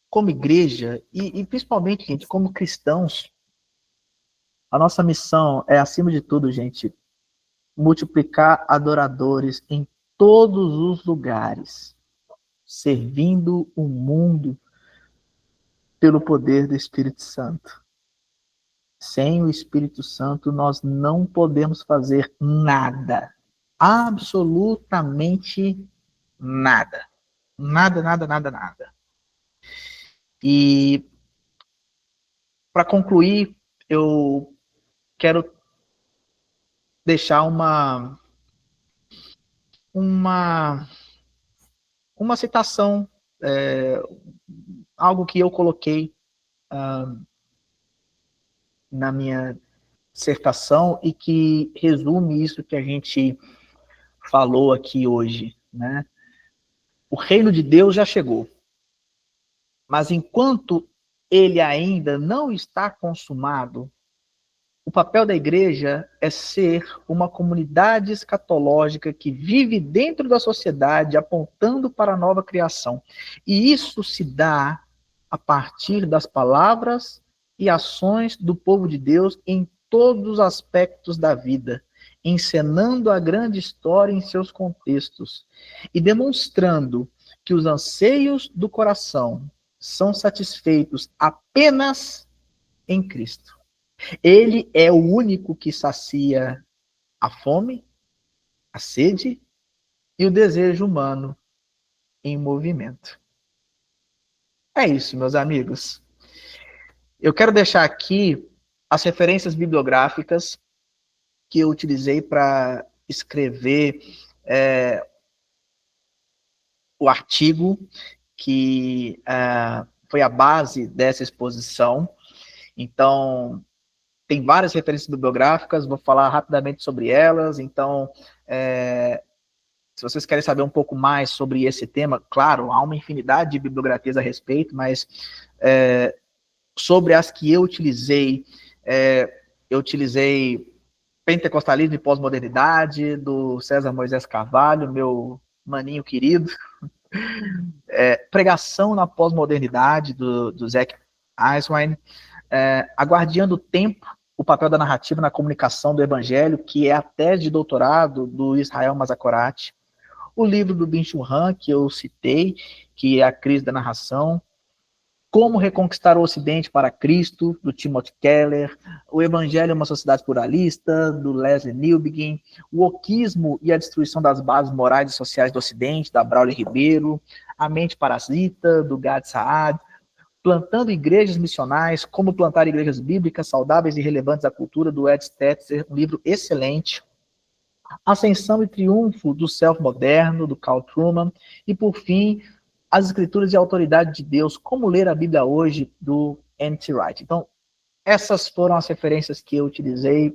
como igreja e principalmente, gente, como cristãos, a nossa missão é, acima de tudo, gente, multiplicar adoradores em todos os lugares, servindo o mundo pelo poder do Espírito Santo. Sem o Espírito Santo, nós não podemos fazer nada. Absolutamente nada. Nada, nada, nada, nada. E, para concluir, eu quero deixar uma, uma citação, é, algo que eu coloquei na minha dissertação e que resume isso que a gente falou aqui hoje, né? O reino de Deus já chegou, mas enquanto ele ainda não está consumado, o papel da igreja é ser uma comunidade escatológica que vive dentro da sociedade, apontando para a nova criação. E isso se dá a partir das palavras e ações do povo de Deus em todos os aspectos da vida, encenando a grande história em seus contextos e demonstrando que os anseios do coração são satisfeitos apenas em Cristo. Ele é o único que sacia a fome, a sede e o desejo humano em movimento. É isso, meus amigos. Eu quero deixar aqui as referências bibliográficas que eu utilizei para escrever o artigo que foi a base dessa exposição. Então, tem várias referências bibliográficas, vou falar rapidamente sobre elas. Então, se vocês querem saber um pouco mais sobre esse tema, claro, há uma infinidade de bibliografias a respeito, mas sobre as que eu utilizei Pentecostalismo e Pós-Modernidade, do César Moisés Carvalho, meu maninho querido, Pregação na Pós-Modernidade, do Zach Eiswein, A Guardiã do Tempo, o papel da narrativa na comunicação do Evangelho, que é a tese de doutorado do Israel Mazakorati, o livro do Byung-Chul Han, que eu citei, que é A Crise da Narração, Como Reconquistar o Ocidente para Cristo, do Timothy Keller, O Evangelho é uma Sociedade Pluralista, do Leslie Newbegin, O Wokismo e a Destruição das Bases Morais e Sociais do Ocidente, da Braulio Ribeiro, A Mente Parasita, do Gad Saad, Plantando Igrejas Missionais, Como Plantar Igrejas Bíblicas Saudáveis e Relevantes à Cultura, do Ed Stetzer, um livro excelente, Ascensão e Triunfo do Self Moderno, do Carl Truman, e, por fim, As Escrituras e a Autoridade de Deus, Como Ler a Bíblia Hoje, do N.T. Wright. Então, essas foram as referências que eu utilizei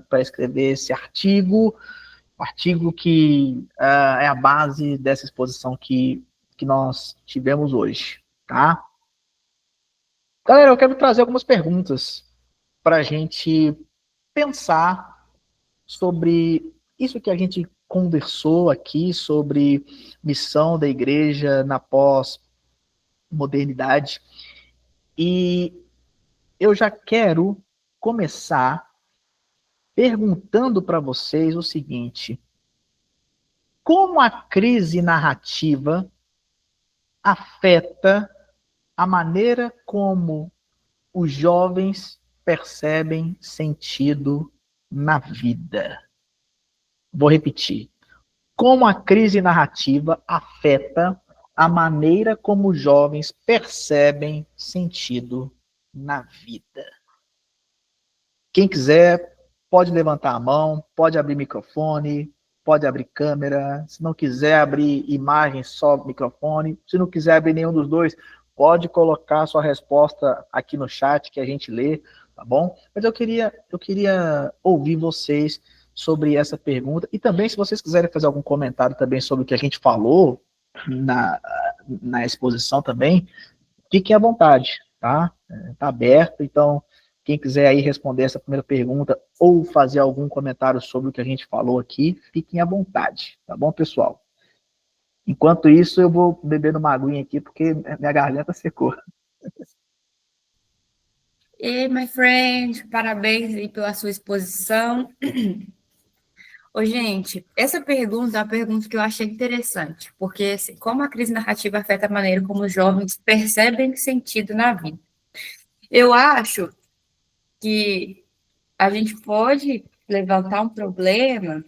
para escrever esse artigo, um artigo que é a base dessa exposição que nós tivemos hoje, tá? Galera, eu quero trazer algumas perguntas para a gente pensar sobre isso que a gente conversou aqui, sobre missão da igreja na pós-modernidade. E eu já quero começar perguntando para vocês o seguinte: como a crise narrativa afeta a maneira como os jovens percebem sentido na vida? Vou repetir. Como a crise narrativa afeta a maneira como os jovens percebem sentido na vida? Quem quiser, pode levantar a mão, pode abrir microfone, pode abrir câmera. Se não quiser abrir imagem, só microfone. Se não quiser abrir nenhum dos dois, pode colocar sua resposta aqui no chat que a gente lê, tá bom? Mas eu queria ouvir vocês sobre essa pergunta e também se vocês quiserem fazer algum comentário também sobre o que a gente falou na, na exposição também, fiquem à vontade, tá? Tá aberto, então quem quiser aí responder essa primeira pergunta ou fazer algum comentário sobre o que a gente falou aqui, fiquem à vontade, tá bom, pessoal? Enquanto isso, eu vou beber uma aguinha aqui, porque minha garganta secou. E my friend, parabéns aí pela sua exposição. Ô, gente, essa pergunta é uma pergunta que eu achei interessante, porque assim, como a crise narrativa afeta a maneira como os jovens percebem sentido na vida? Eu acho que a gente pode levantar um problema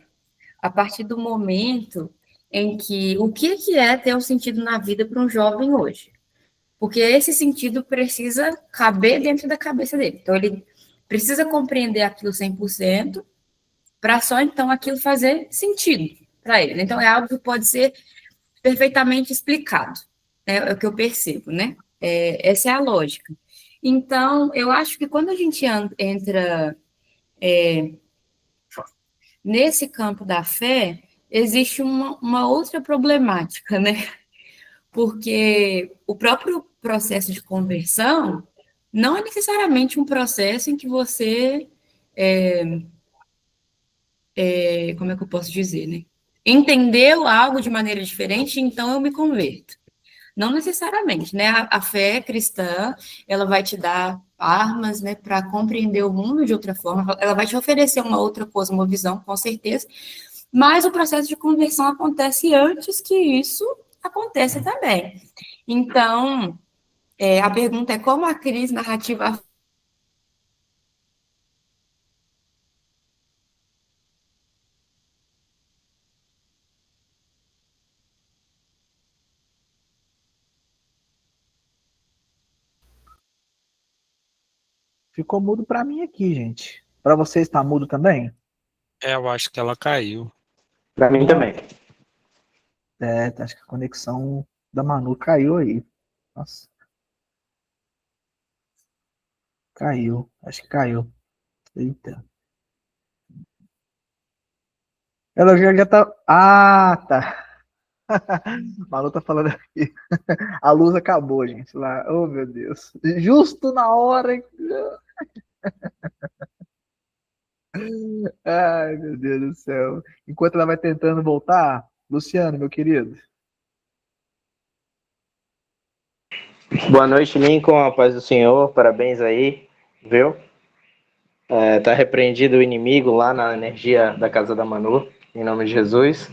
a partir do momento em que o que é ter um sentido na vida para um jovem hoje? Porque esse sentido precisa caber dentro da cabeça dele. Então, ele precisa compreender aquilo 100% para só então aquilo fazer sentido para ele. Então, é algo que pode ser perfeitamente explicado, né? É o que eu percebo, né? Essa é a lógica. Então, eu acho que quando a gente entra nesse campo da fé, existe uma outra problemática, né? Porque o próprio processo de conversão não é necessariamente um processo em que você, como é que eu posso dizer, né? Entendeu algo de maneira diferente, então eu me converto. Não necessariamente, né? A fé cristã, ela vai te dar armas, né, para compreender o mundo de outra forma, ela vai te oferecer uma outra coisa, uma visão, com certeza, mas o processo de conversão acontece antes que isso aconteça também. Então, a pergunta é como a crise narrativa. Ficou mudo para mim aqui, gente. Para vocês está mudo também? Eu acho que ela caiu. Para mim também. Acho que a conexão da Manu caiu aí. Nossa, caiu. Acho que caiu. Eita. Ela já tá. Ah, tá. Manu tá falando aqui. A luz acabou, gente. Lá. Oh, meu Deus. Justo na hora. Ai, meu Deus do céu. Enquanto ela vai tentando voltar, Luciano, meu querido. Boa noite, Lincoln. A paz do Senhor. Parabéns aí, viu? Tá repreendido o inimigo lá na energia da casa da Manu, em nome de Jesus.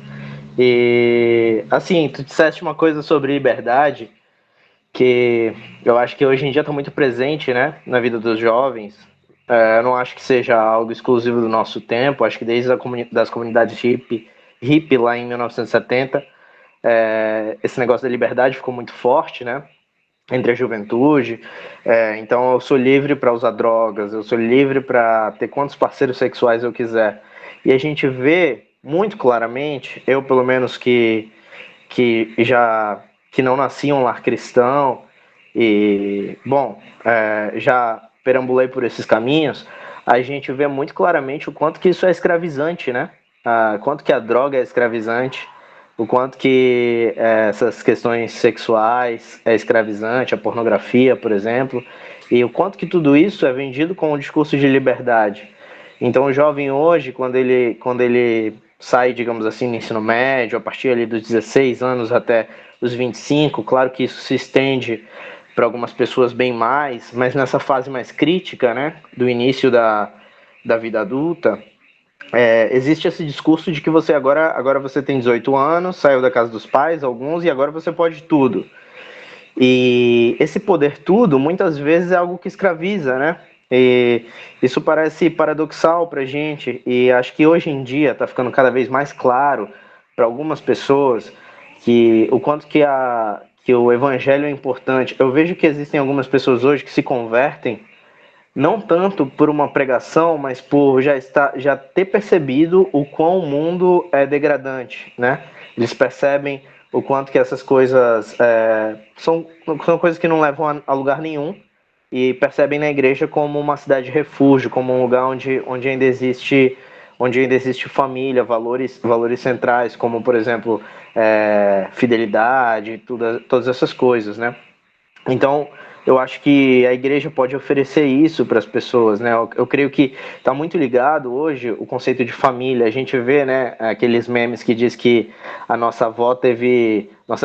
E, assim, tu disseste uma coisa sobre liberdade, que eu acho que hoje em dia está muito presente, né, na vida dos jovens. Eu não acho que seja algo exclusivo do nosso tempo, acho que desde das comunidades hippie lá em 1970, esse negócio da liberdade ficou muito forte, né, entre a juventude. Então eu sou livre para usar drogas, eu sou livre para ter quantos parceiros sexuais eu quiser. E a gente vê muito claramente, eu pelo menos que não nasci em um lar cristão e, bom, já perambulei por esses caminhos, a gente vê muito claramente o quanto que isso é escravizante, né? Quanto que a droga é escravizante, o quanto que essas questões sexuais é escravizante, a pornografia, por exemplo, e o quanto que tudo isso é vendido com um discurso de liberdade. Então o jovem hoje, quando ele sai, digamos assim, no ensino médio, a partir ali dos 16 anos até os 25, claro que isso se estende para algumas pessoas bem mais, mas nessa fase mais crítica, né, do início da vida adulta, existe esse discurso de que você agora você tem 18 anos, saiu da casa dos pais, alguns, e agora você pode tudo. E esse poder tudo, muitas vezes, é algo que escraviza, né? E isso parece paradoxal para a gente, e acho que hoje em dia está ficando cada vez mais claro para algumas pessoas que o quanto que o evangelho é importante. Eu vejo que existem algumas pessoas hoje que se convertem não tanto por uma pregação, mas por já ter percebido o quão o mundo é degradante, né? Eles percebem o quanto que essas coisas são coisas que não levam a lugar nenhum, e percebem na igreja como uma cidade de refúgio, como um lugar onde ainda existe família, valores centrais, como, por exemplo, fidelidade, todas essas coisas, né? Então, eu acho que a igreja pode oferecer isso para as pessoas, né? Eu creio que está muito ligado hoje o conceito de família. A gente vê, né, aqueles memes que diz que nossa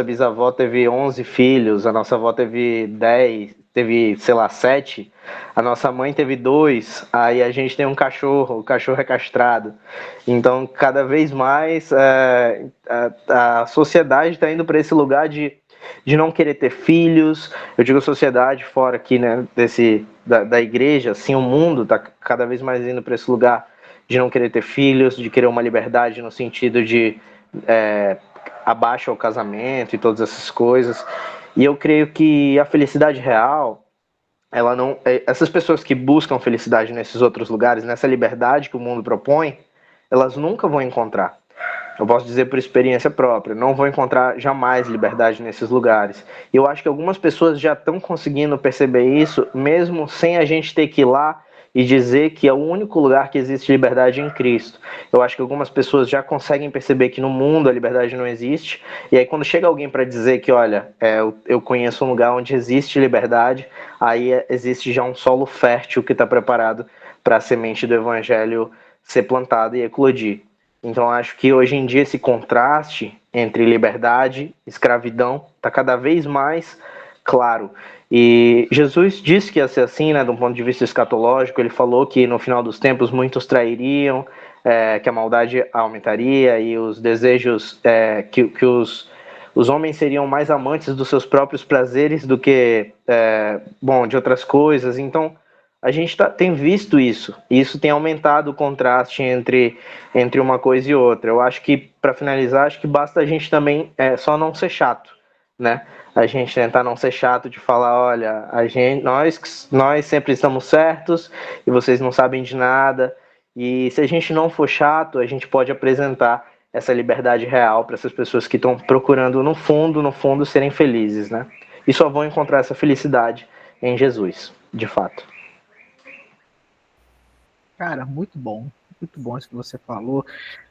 bisavó teve 11 filhos, a nossa avó teve 10, teve, sei lá, 7, a nossa mãe teve 2, aí a gente tem um cachorro, o cachorro é castrado. Então, cada vez mais a sociedade está indo para esse lugar de não querer ter filhos. Eu digo sociedade fora aqui, né, da igreja, assim, o mundo está cada vez mais indo para esse lugar de não querer ter filhos, de querer uma liberdade no sentido de abaixo ao casamento e todas essas coisas. E eu creio que a felicidade real, ela não, essas pessoas que buscam felicidade nesses outros lugares, nessa liberdade que o mundo propõe, elas nunca vão encontrar. Eu posso dizer por experiência própria, não vou encontrar jamais liberdade nesses lugares. E eu acho que algumas pessoas já estão conseguindo perceber isso, mesmo sem a gente ter que ir lá e dizer que é o único lugar que existe liberdade em Cristo. Eu acho que algumas pessoas já conseguem perceber que no mundo a liberdade não existe. E aí quando chega alguém para dizer que, olha, eu conheço um lugar onde existe liberdade, aí existe já um solo fértil que está preparado para a semente do evangelho ser plantada e eclodir. Então, acho que hoje em dia esse contraste entre liberdade e escravidão está cada vez mais claro. E Jesus disse que ia ser assim, né, de um ponto de vista escatológico. Ele falou que no final dos tempos muitos trairiam, que a maldade aumentaria e os desejos, que os homens seriam mais amantes dos seus próprios prazeres do que, de outras coisas. Então, a gente tem visto isso, e isso tem aumentado o contraste entre uma coisa e outra. Eu acho que, para finalizar, acho que basta a gente também só não ser chato, né? A gente tentar não ser chato de falar, olha, nós sempre estamos certos e vocês não sabem de nada. E se a gente não for chato, a gente pode apresentar essa liberdade real para essas pessoas que estão procurando, no fundo, serem felizes, né? E só vão encontrar essa felicidade em Jesus, de fato. Cara, muito bom isso que você falou.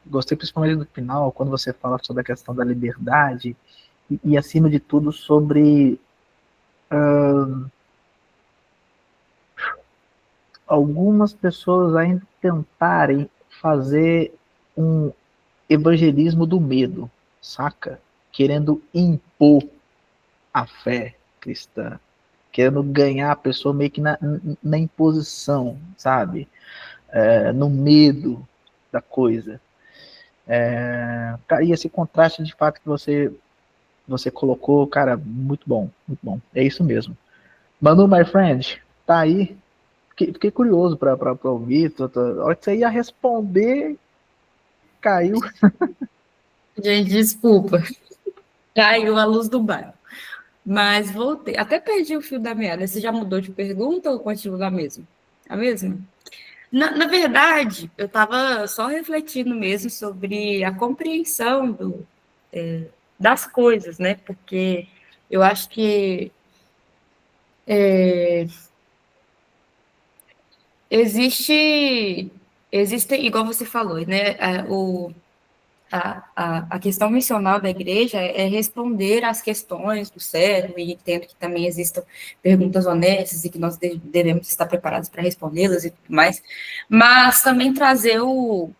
Gostei principalmente do final, quando você fala sobre a questão da liberdade e acima de tudo, sobre algumas pessoas ainda tentarem fazer um evangelismo do medo, saca? Querendo impor a fé cristã, querendo ganhar a pessoa meio que na imposição, sabe? No medo da coisa. E esse contraste de fato que você colocou, cara, muito bom, muito bom. É isso mesmo. Manu, my friend, tá aí. Fiquei curioso para ouvir. A hora que você ia responder, caiu. Gente, desculpa. Caiu a luz do bairro. Mas voltei. Até perdi o fio da meada. Você já mudou de pergunta ou continua na mesma? A mesma? Na verdade, eu estava só refletindo mesmo sobre a compreensão das coisas, né? Porque eu acho que existem, igual você falou, né? A questão missional da igreja é responder às questões do século, e entendo que também existam perguntas honestas e que nós devemos estar preparados para respondê-las e tudo mais, mas também trazer o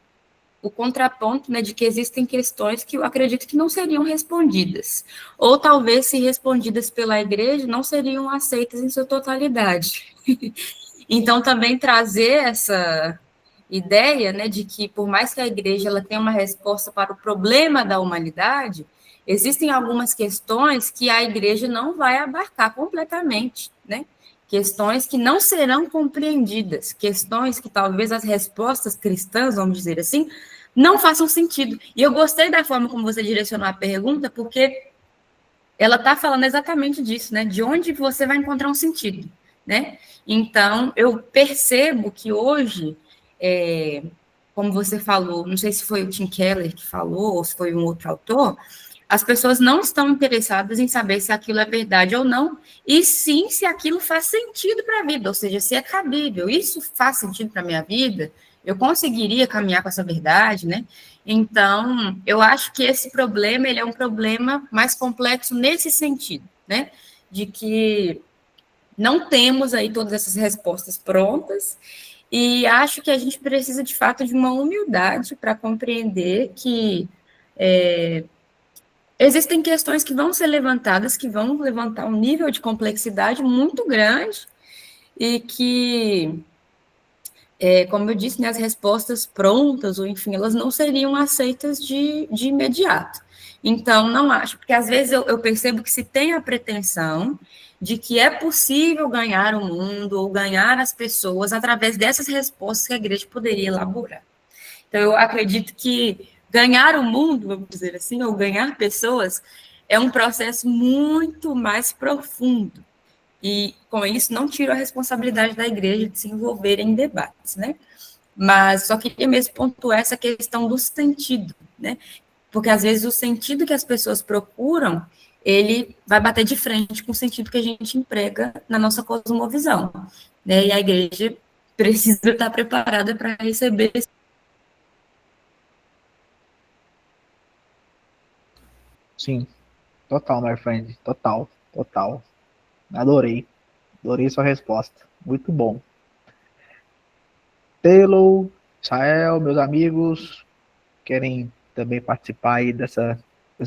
contraponto, né, de que existem questões que eu acredito que não seriam respondidas, ou talvez, se respondidas pela igreja, não seriam aceitas em sua totalidade. Então, também trazer essa ideia, né, de que por mais que a igreja ela tenha uma resposta para o problema da humanidade, existem algumas questões que a igreja não vai abarcar completamente, né? Questões que não serão compreendidas, questões que talvez as respostas cristãs, vamos dizer assim, não façam sentido. E eu gostei da forma como você direcionou a pergunta, porque ela está falando exatamente disso, né? De onde você vai encontrar um sentido, né? Então, eu percebo que hoje, como você falou, não sei se foi o Tim Keller que falou, ou se foi um outro autor, as pessoas não estão interessadas em saber se aquilo é verdade ou não, e sim se aquilo faz sentido para a vida, ou seja, se é cabível. Isso faz sentido para a minha vida? Eu conseguiria caminhar com essa verdade, né? Então, eu acho que esse problema, ele é um problema mais complexo nesse sentido, né? De que não temos aí todas essas respostas prontas, e acho que a gente precisa, de fato, de uma humildade para compreender que existem questões que vão ser levantadas, que vão levantar um nível de complexidade muito grande, e que, como eu disse, né, as respostas prontas, ou enfim, elas não seriam aceitas de imediato. Então, não acho, porque às vezes eu percebo que se tem a pretensão de que é possível ganhar o mundo, ou ganhar as pessoas, através dessas respostas que a igreja poderia elaborar. Então, eu acredito que ganhar o mundo, vamos dizer assim, ou ganhar pessoas, é um processo muito mais profundo. E, com isso, não tiro a responsabilidade da igreja de se envolver em debates, né? Mas só queria mesmo pontuar essa questão do sentido, né? Porque, às vezes, o sentido que as pessoas procuram, ele vai bater de frente com o sentido que a gente emprega na nossa cosmovisão, né? E a igreja precisa estar preparada para receber esse. Sim, total, my friend. Total, total. Adorei. Adorei sua resposta. Muito bom. Taylor, Israel, meus amigos, querem também participar aí dessa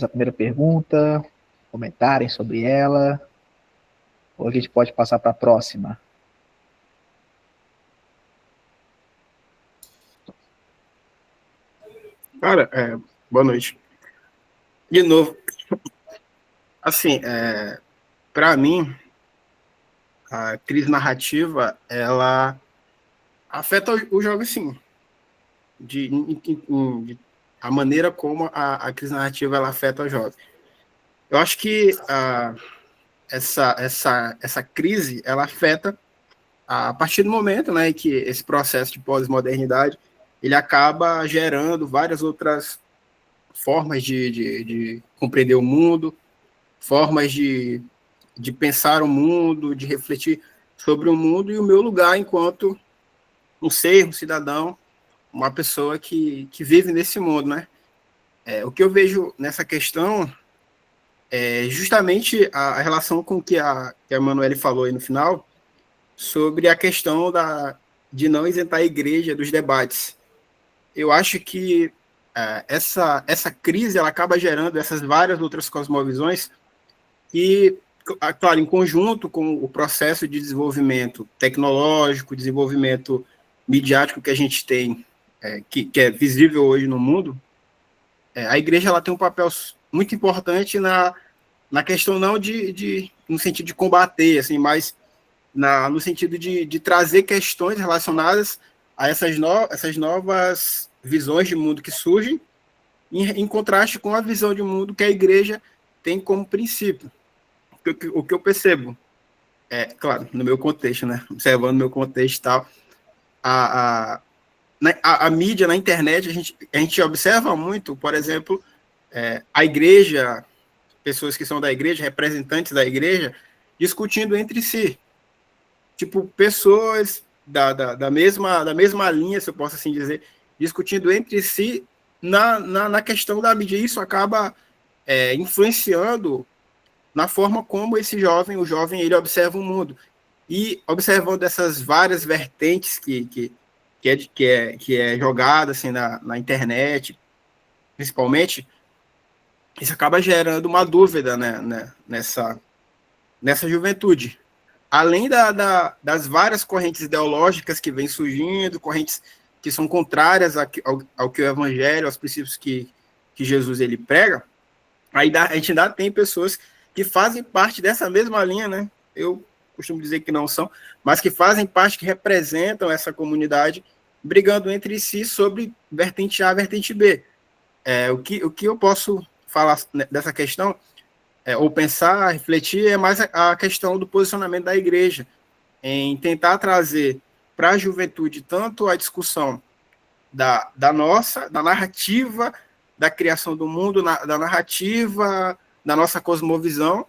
primeira pergunta, comentarem sobre ela, ou a gente pode passar para a próxima? Cara, boa noite. De novo, assim, para mim, a crise narrativa, ela afeta o jogo, sim. A maneira como a crise narrativa ela afeta o jogo. Eu acho que essa crise, ela afeta a partir do momento, né, que esse processo de pós-modernidade, ele acaba gerando várias outras formas de compreender o mundo, formas de pensar o mundo, de refletir sobre o mundo e o meu lugar enquanto um ser, um cidadão, uma pessoa que vive nesse mundo, né? O que eu vejo nessa questão é justamente a relação com que a Emanuele falou aí no final, sobre a questão de não isentar a igreja dos debates. Eu acho que essa crise ela acaba gerando essas várias outras cosmovisões e, claro, em conjunto com o processo de desenvolvimento tecnológico, desenvolvimento midiático que a gente tem, que é visível hoje no mundo, a igreja ela tem um papel muito importante na questão não no sentido de combater, assim, mas no sentido de trazer questões relacionadas a essas novas visões de mundo que surgem, em contraste com a visão de mundo que a igreja tem como princípio. O que eu percebo, claro, no meu contexto, né? Observando o meu contexto e tal, a mídia na internet, a gente observa muito, por exemplo, a igreja, pessoas que são da igreja, representantes da igreja, discutindo entre si. Tipo, pessoas da mesma linha, se eu posso assim dizer, discutindo entre si na questão da mídia. Isso acaba influenciando na forma como o jovem, ele observa o mundo. E observando essas várias vertentes que é jogada assim, na internet, principalmente, isso acaba gerando uma dúvida, né, nessa juventude. Além das várias correntes ideológicas que vêm surgindo, correntes que são contrárias ao que o evangelho, aos princípios que Jesus ele prega, a gente ainda tem pessoas que fazem parte dessa mesma linha, né? Eu costumo dizer que não são, mas que fazem parte, que representam essa comunidade, brigando entre si sobre vertente A, vertente B. O que eu posso falar dessa questão, ou pensar, refletir, é mais a questão do posicionamento da igreja, em tentar trazer para a juventude tanto a discussão da narrativa da criação do mundo, da narrativa da nossa cosmovisão,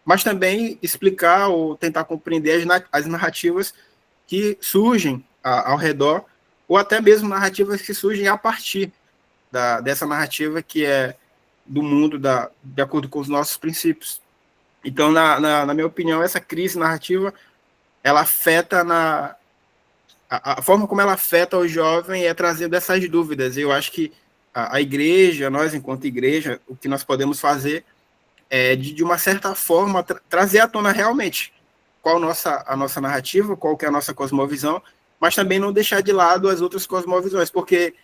mas também explicar ou tentar compreender as narrativas que surgem ao redor, ou até mesmo narrativas que surgem a partir dessa narrativa que é do mundo de acordo com os nossos princípios. Então, na minha opinião, essa crise narrativa, ela afeta a forma como ela afeta o jovem é trazendo essas dúvidas. Eu acho que a igreja, nós enquanto igreja, o que nós podemos fazer é, de uma certa forma, trazer à tona realmente qual a nossa narrativa, qual que é a nossa cosmovisão, mas também não deixar de lado as outras cosmovisões, porque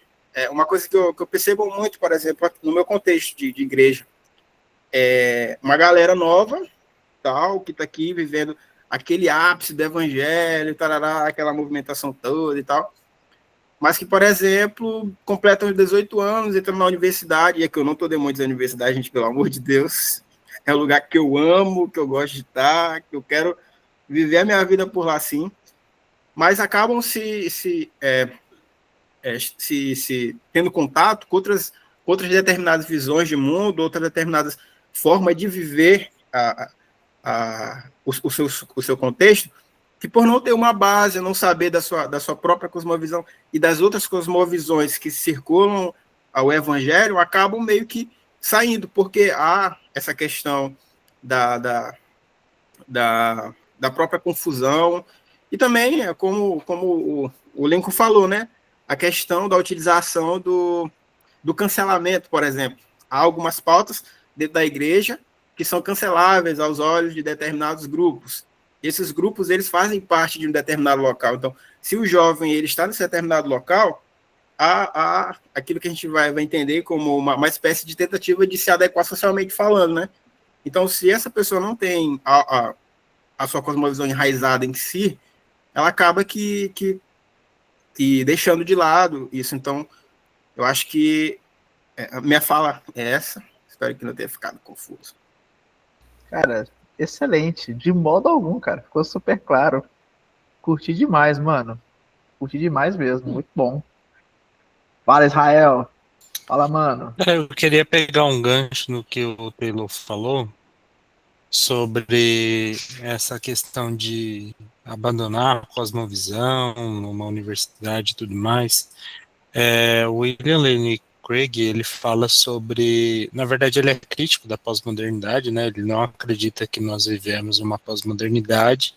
uma coisa que eu percebo muito, por exemplo, no meu contexto de igreja, uma galera nova, tal, que está aqui vivendo aquele ápice do evangelho, tarará, aquela movimentação toda e tal, mas que, por exemplo, completam os 18 anos, entram na universidade, e é que eu não estou demonizando a universidade, gente, pelo amor de Deus, é um lugar que eu amo, que eu gosto de estar, que eu quero viver a minha vida por lá, sim, mas acabam se tendo contato com outras determinadas visões de mundo, outras determinadas formas de viver o seu contexto, que por não ter uma base, não saber da sua própria cosmovisão e das outras cosmovisões que circulam ao evangelho, acabam meio que saindo, porque há essa questão da própria confusão, e também, como o Lincoln falou, né, a questão da utilização do cancelamento, por exemplo. Há algumas pautas dentro da igreja que são canceláveis aos olhos de determinados grupos. Esses grupos, eles fazem parte de um determinado local. Então, se o jovem ele está nesse determinado local, há aquilo que a gente vai entender como uma espécie de tentativa de se adequar socialmente falando, né? Então, se essa pessoa não tem a sua cosmovisão enraizada em si, ela acaba que deixando de lado isso. Então, eu acho que a minha fala é essa. Espero que não tenha ficado confuso. Cara, excelente. De modo algum, cara. Ficou super claro. Curti demais, mano. Curti demais mesmo. Muito bom. Fala, Israel. Fala, mano. Eu queria pegar um gancho no que o Taylor falou sobre essa questão de abandonar a cosmovisão numa universidade e tudo mais. O William Lane Craig, ele fala sobre, na verdade ele é crítico da pós-modernidade, né? Ele não acredita que nós vivemos uma pós-modernidade.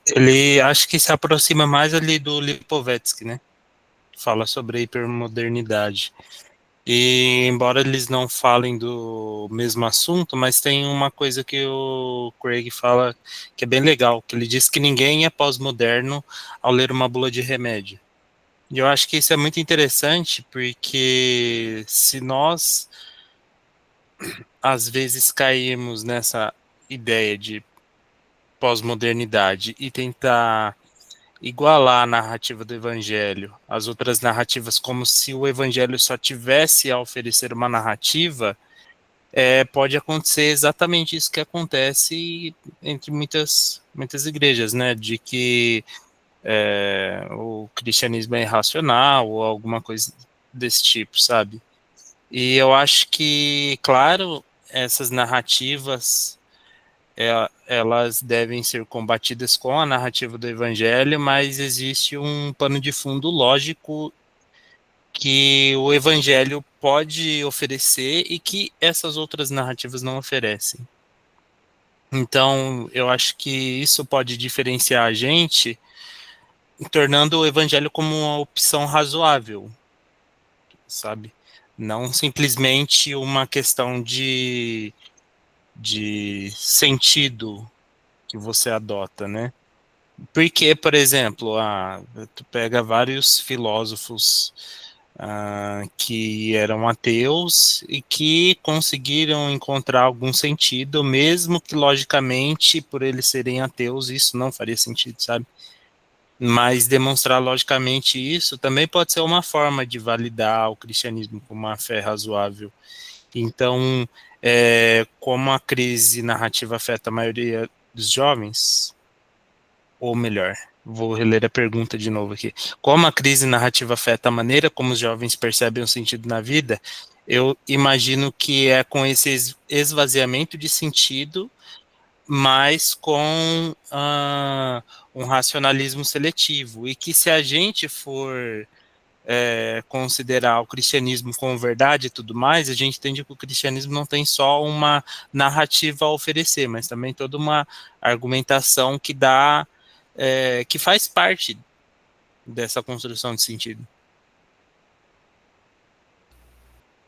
Ele acho que se aproxima mais ali do Lipovetsky, né? Fala sobre a hipermodernidade. E embora eles não falem do mesmo assunto, mas tem uma coisa que o Craig fala que é bem legal, que ele diz que ninguém é pós-moderno ao ler uma bula de remédio. E eu acho que isso é muito interessante, porque se nós às vezes caímos nessa ideia de pós-modernidade e tentar igualar a narrativa do evangelho às outras narrativas, como se o evangelho só tivesse a oferecer uma narrativa, pode acontecer exatamente isso que acontece entre muitas igrejas, né? De que o cristianismo é irracional ou alguma coisa desse tipo, sabe? E eu acho que, claro, essas narrativas elas devem ser combatidas com a narrativa do evangelho, mas existe um pano de fundo lógico que o evangelho pode oferecer e que essas outras narrativas não oferecem. Então, eu acho que isso pode diferenciar a gente, tornando o evangelho como uma opção razoável, sabe? Não simplesmente uma questão de sentido que você adota, né? Porque, por exemplo, tu pega vários filósofos que eram ateus e que conseguiram encontrar algum sentido, mesmo que logicamente, por eles serem ateus, isso não faria sentido, sabe? Mas demonstrar logicamente isso também pode ser uma forma de validar o cristianismo como uma fé razoável. Então, como a crise narrativa afeta a maioria dos jovens, ou melhor, vou reler a pergunta de novo aqui. Como a crise narrativa afeta a maneira como os jovens percebem o sentido na vida, eu imagino que é com esse esvaziamento de sentido, mas com um racionalismo seletivo. E que se a gente for considerar o cristianismo como verdade e tudo mais, a gente entende que o cristianismo não tem só uma narrativa a oferecer, mas também toda uma argumentação que dá, que faz parte dessa construção de sentido.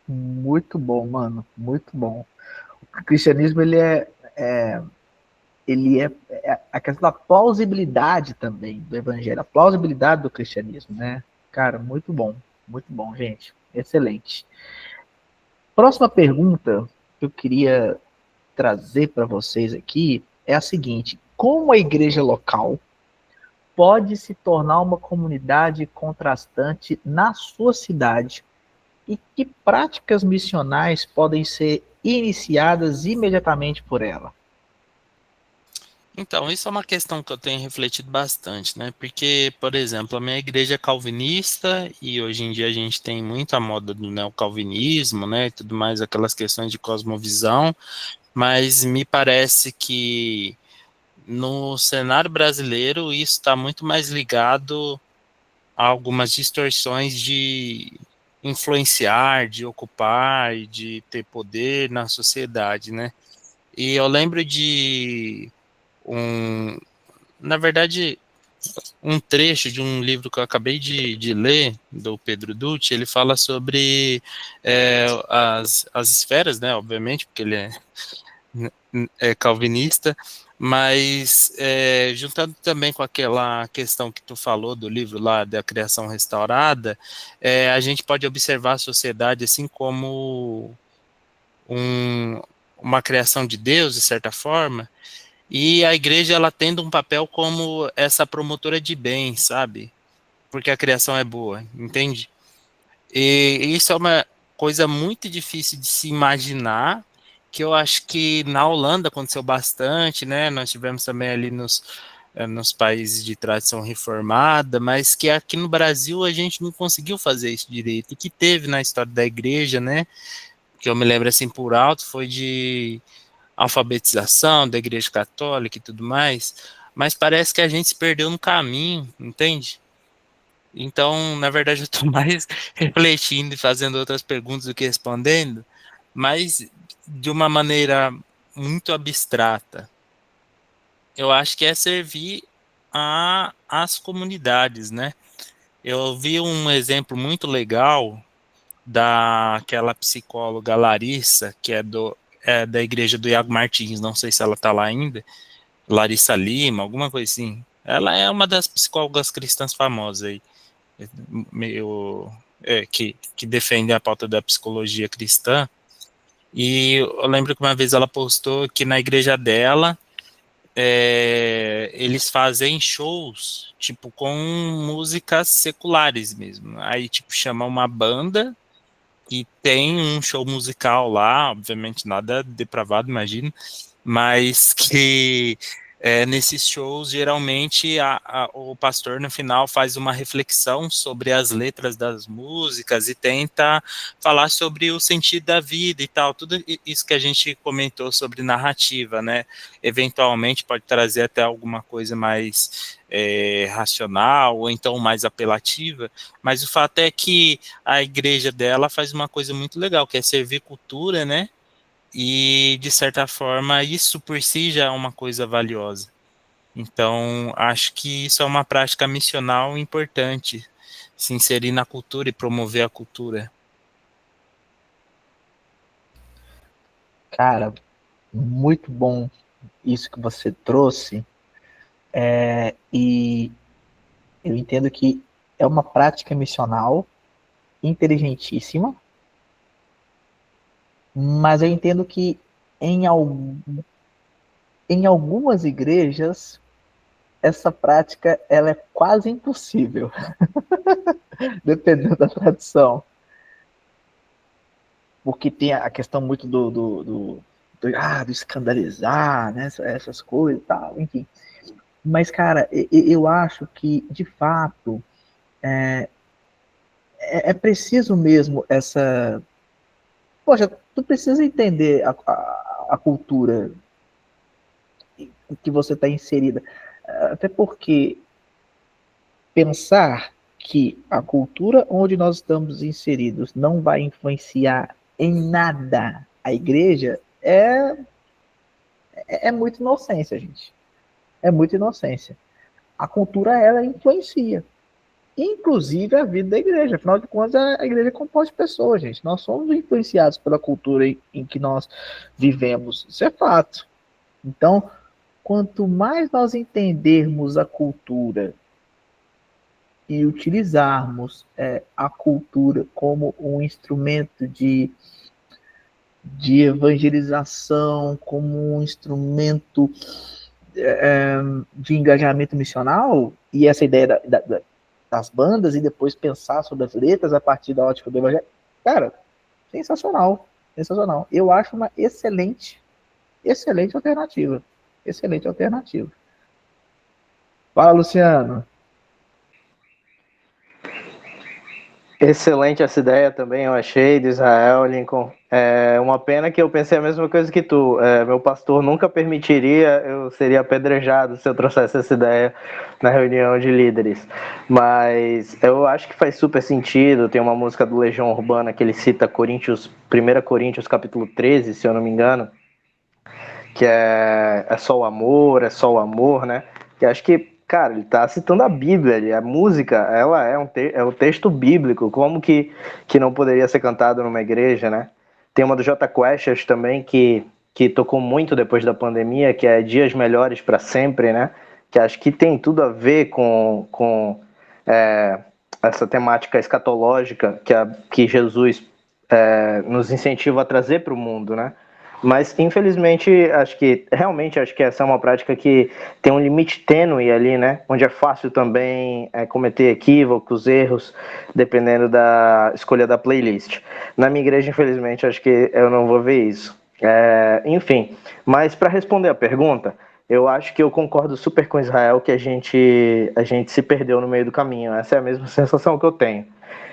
Muito bom, mano. Muito bom. O cristianismo, é a questão da plausibilidade também do evangelho, a plausibilidade do cristianismo, né? Cara, muito bom, gente. Excelente. Próxima pergunta que eu queria trazer para vocês aqui é a seguinte: como a igreja local pode se tornar uma comunidade contrastante na sua cidade e que práticas missionais podem ser iniciadas imediatamente por ela? Então, isso é uma questão que eu tenho refletido bastante, né? Porque, por exemplo, a minha igreja é calvinista e hoje em dia a gente tem muita moda do neocalvinismo, né? E tudo mais, aquelas questões de cosmovisão, mas me parece que no cenário brasileiro isso está muito mais ligado a algumas distorções de influenciar, de ocupar e de ter poder na sociedade, né? E eu lembro de na verdade, um trecho de um livro que eu acabei de ler, do Pedro Dutti. Ele fala sobre as esferas, né, obviamente, porque ele é calvinista, mas juntando também com aquela questão que tu falou do livro lá da criação restaurada, a gente pode observar a sociedade assim como uma criação de Deus, de certa forma, e a igreja, ela tendo um papel como essa promotora de bem, sabe? Porque a criação é boa, entende? E isso é uma coisa muito difícil de se imaginar, que eu acho que na Holanda aconteceu bastante, né? Nós tivemos também ali nos países de tradição reformada, mas que aqui no Brasil a gente não conseguiu fazer isso direito. O que teve na história da igreja, né? Que eu me lembro assim por alto, foi de alfabetização da Igreja Católica e tudo mais, mas parece que a gente se perdeu no caminho, entende? Então, na verdade, eu estou mais refletindo e fazendo outras perguntas do que respondendo, mas de uma maneira muito abstrata. Eu acho que é servir às comunidades, né? Eu vi um exemplo muito legal daquela psicóloga Larissa, que é da igreja do Iago Martins, não sei se ela está lá ainda, Larissa Lima, alguma coisa assim. Ela é uma das psicólogas cristãs famosas aí, meio, que defende a pauta da psicologia cristã. E eu lembro que uma vez ela postou que na igreja dela eles fazem shows tipo com músicas seculares mesmo. Aí tipo chama uma banda e tem um show musical lá, obviamente nada depravado, imagino, mas que nesses shows, geralmente, o pastor, no final, faz uma reflexão sobre as letras das músicas e tenta falar sobre o sentido da vida e tal, tudo isso que a gente comentou sobre narrativa, né? Eventualmente pode trazer até alguma coisa mais racional ou então mais apelativa, mas o fato é que a igreja dela faz uma coisa muito legal, que é servir cultura, né? E, de certa forma, isso por si já é uma coisa valiosa. Então, acho que isso é uma prática missional importante, se inserir na cultura e promover a cultura. Cara, muito bom isso que você trouxe. E eu entendo que é uma prática missional inteligentíssima, mas eu entendo que em algumas igrejas essa prática ela é quase impossível, dependendo da tradição. Porque tem a questão muito do escandalizar, né? Essas coisas e tal, enfim. Mas, cara, eu acho que, de fato, é preciso mesmo essa... Poxa, tu precisa entender a cultura em que você está inserida. Até porque pensar que a cultura onde nós estamos inseridos não vai influenciar em nada a igreja é muita inocência, gente. É muita inocência. A cultura, ela influencia. Inclusive a vida da igreja. Afinal de contas, a igreja é composta de pessoas, gente. Nós somos influenciados pela cultura em que nós vivemos. Isso é fato. Então, quanto mais nós entendermos a cultura e utilizarmos a cultura como um instrumento de evangelização, como um instrumento de engajamento missional, e essa ideia das bandas, e depois pensar sobre as letras a partir da ótica do evangelho, cara, sensacional, sensacional. Eu acho uma excelente alternativa. Excelente alternativa. Fala, Luciano. Excelente essa ideia também, eu achei, de Israel, Lincoln. É uma pena que eu pensei a mesma coisa que tu. Meu pastor nunca permitiria, eu seria apedrejado se eu trouxesse essa ideia na reunião de líderes. Mas eu acho que faz super sentido. Tem uma música do Legião Urbana que ele cita 1 Coríntios capítulo 13, se eu não me engano, que é só o amor, né? Que acho que, cara, ele tá citando a Bíblia, a música, ela é um texto bíblico, como que não poderia ser cantado numa igreja, né? Tem uma do Jota Quest também, que tocou muito depois da pandemia, que é Dias Melhores para Sempre, né? Que acho que tem tudo a ver com essa temática escatológica que Jesus nos incentiva a trazer para o mundo, né? Mas, infelizmente, acho que essa é uma prática que tem um limite tênue ali, né? Onde é fácil também cometer equívocos, erros, dependendo da escolha da playlist. Na minha igreja, infelizmente, acho que eu não vou ver isso. Enfim, mas para responder a pergunta, eu acho que eu concordo super com Israel que a gente se perdeu no meio do caminho. Essa é a mesma sensação que eu tenho.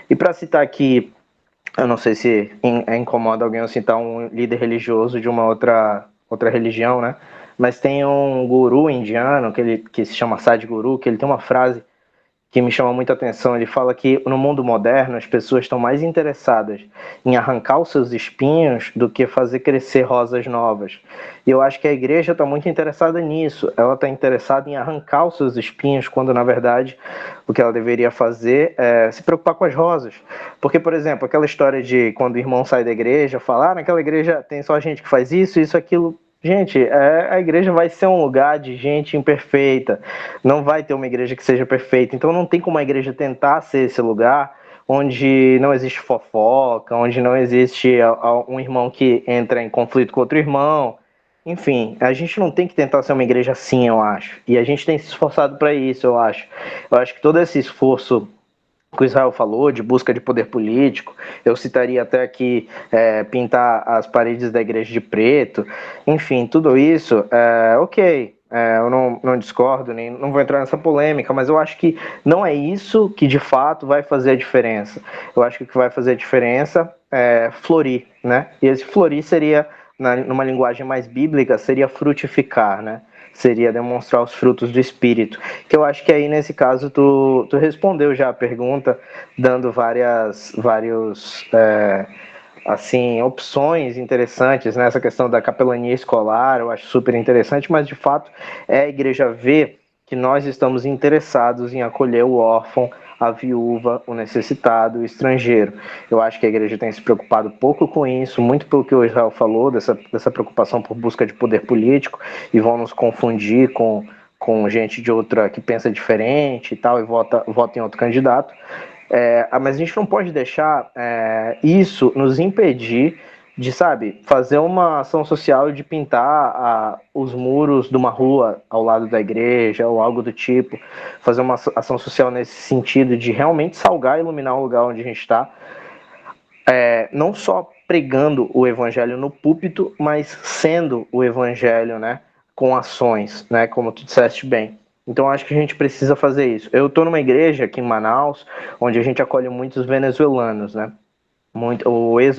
E para citar aqui, eu não sei se incomoda alguém eu citar um líder religioso de uma outra religião, né? Mas tem um guru indiano que se chama Sadhguru, que ele tem uma frase que me chama muita atenção. Ele fala que no mundo moderno as pessoas estão mais interessadas em arrancar os seus espinhos do que fazer crescer rosas novas. E eu acho que a igreja está muito interessada nisso. Ela está interessada em arrancar os seus espinhos, quando na verdade o que ela deveria fazer é se preocupar com as rosas. Porque, por exemplo, aquela história de quando o irmão sai da igreja, falar, naquela igreja tem só gente que faz isso, aquilo. Gente, a igreja vai ser um lugar de gente imperfeita, não vai ter uma igreja que seja perfeita, então não tem como a igreja tentar ser esse lugar onde não existe fofoca, onde não existe um irmão que entra em conflito com outro irmão. Enfim, a gente não tem que tentar ser uma igreja assim, eu acho, e a gente tem se esforçado para isso, eu acho. Eu acho que todo esse esforço que o Israel falou, de busca de poder político, eu citaria até aqui pintar as paredes da igreja de preto, enfim, tudo isso, ok, eu não discordo, nem não vou entrar nessa polêmica, mas eu acho que não é isso que de fato vai fazer a diferença. Eu acho que o que vai fazer a diferença é florir, né? E esse florir seria, numa linguagem mais bíblica, seria frutificar, né? Seria demonstrar os frutos do Espírito, que eu acho que aí nesse caso tu respondeu já a pergunta, dando várias assim, opções interessantes, né? Essa questão da capelania escolar, eu acho super interessante, mas de fato a igreja vê que nós estamos interessados em acolher o órfão, a viúva, o necessitado, o estrangeiro. Eu acho que a igreja tem se preocupado pouco com isso, muito pelo que o Israel falou, dessa preocupação por busca de poder político, e vão nos confundir com gente de outra que pensa diferente e tal, e vota em outro candidato. Mas a gente não pode deixar isso nos impedir de, sabe, fazer uma ação social de pintar os muros de uma rua ao lado da igreja ou algo do tipo, fazer uma ação social nesse sentido de realmente salgar e iluminar o lugar onde a gente está, não só pregando o evangelho no púlpito, mas sendo o evangelho, né, com ações, né, como tu disseste bem. Então, acho que a gente precisa fazer isso. Eu estou numa igreja aqui em Manaus, onde a gente acolhe muitos venezuelanos, né?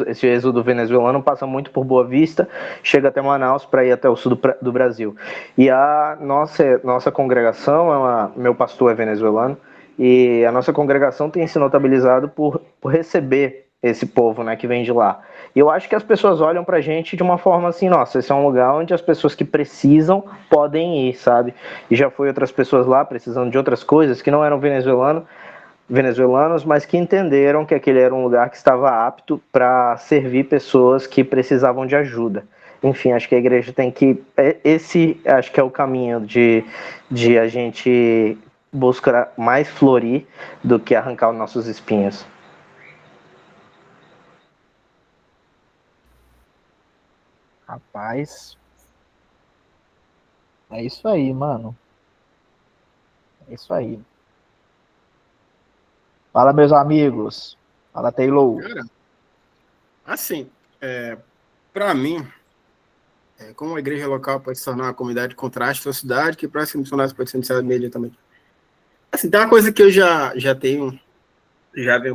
Esse êxodo venezuelano passa muito por Boa Vista, chega até Manaus para ir até o sul do Brasil. E a nossa congregação, meu pastor é venezuelano, e a nossa congregação tem se notabilizado por receber esse povo, né, que vem de lá. E eu acho que as pessoas olham pra gente de uma forma assim, nossa, esse é um lugar onde as pessoas que precisam podem ir, sabe? E já foi outras pessoas lá precisando de outras coisas que não eram venezuelanos, mas que entenderam que aquele era um lugar que estava apto para servir pessoas que precisavam de ajuda. Enfim, acho que a igreja tem que... acho que é o caminho de a gente buscar mais florir do que arrancar os nossos espinhos. Rapaz, é isso aí, mano. É isso aí. Fala, meus amigos. Fala, Taylor. Cara, assim, para mim, como a igreja local pode se tornar uma comunidade de contraste da cidade, que para ser missionários pode ser iniciado imediatamente. Assim, tem uma coisa que eu já venho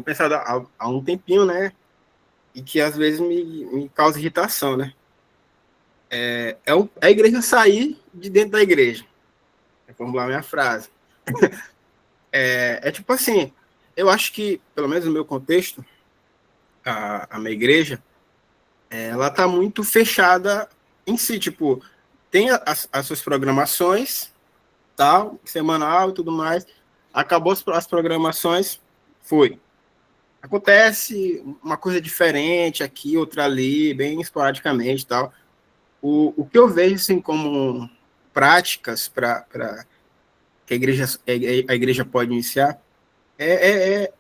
pensando há um tempinho, né? E que às vezes me causa irritação, né? A igreja sair de dentro da igreja. Vou formular minha frase. Tipo assim, eu acho que, pelo menos no meu contexto, a minha igreja, ela tá muito fechada em si, tipo, tem as suas programações, tal, semanal e tudo mais, acabou as programações, foi. Acontece uma coisa diferente aqui, outra ali, bem esporadicamente e tal. O que eu vejo, assim, como práticas para que a igreja pode iniciar é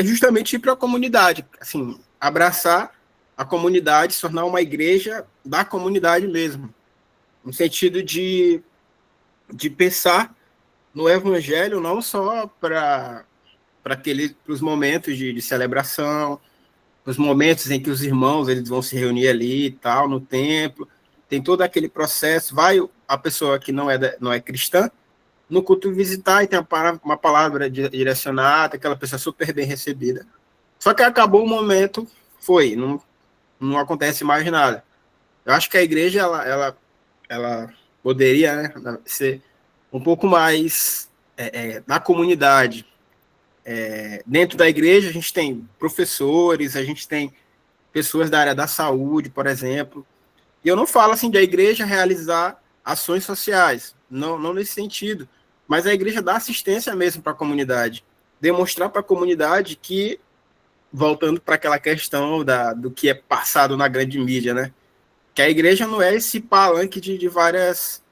justamente ir para a comunidade, assim, abraçar a comunidade, se tornar uma igreja da comunidade mesmo, no sentido de pensar no evangelho não só para os momentos de celebração, os momentos em que os irmãos eles vão se reunir ali e tal, no templo, tem todo aquele processo, vai a pessoa que não é cristã, no culto visitar e tem uma palavra direcionada, aquela pessoa super bem recebida. Só que acabou o momento, não acontece mais nada. Eu acho que a igreja, ela poderia, né, ser um pouco mais na comunidade. Dentro da igreja, a gente tem professores, a gente tem pessoas da área da saúde, por exemplo. E eu não falo assim de a igreja realizar ações sociais, não nesse sentido, mas a igreja dá assistência mesmo para a comunidade, demonstrar para a comunidade que, voltando para aquela questão do que é passado na grande mídia, né, que a igreja não é esse palanque de várias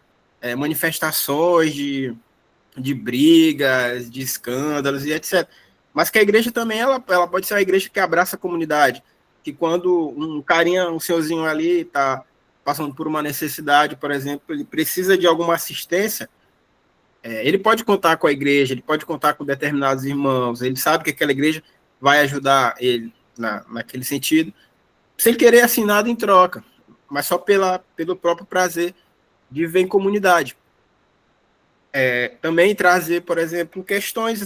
manifestações, de brigas, de escândalos e etc. Mas que a igreja também ela pode ser uma igreja que abraça a comunidade, que quando um senhorzinho ali está passando por uma necessidade, por exemplo, ele precisa de alguma assistência, ele pode contar com a igreja, ele pode contar com determinados irmãos, ele sabe que aquela igreja vai ajudar ele naquele sentido, sem querer assim nada em troca, mas só pelo próprio prazer de viver em comunidade. Também trazer, por exemplo, questões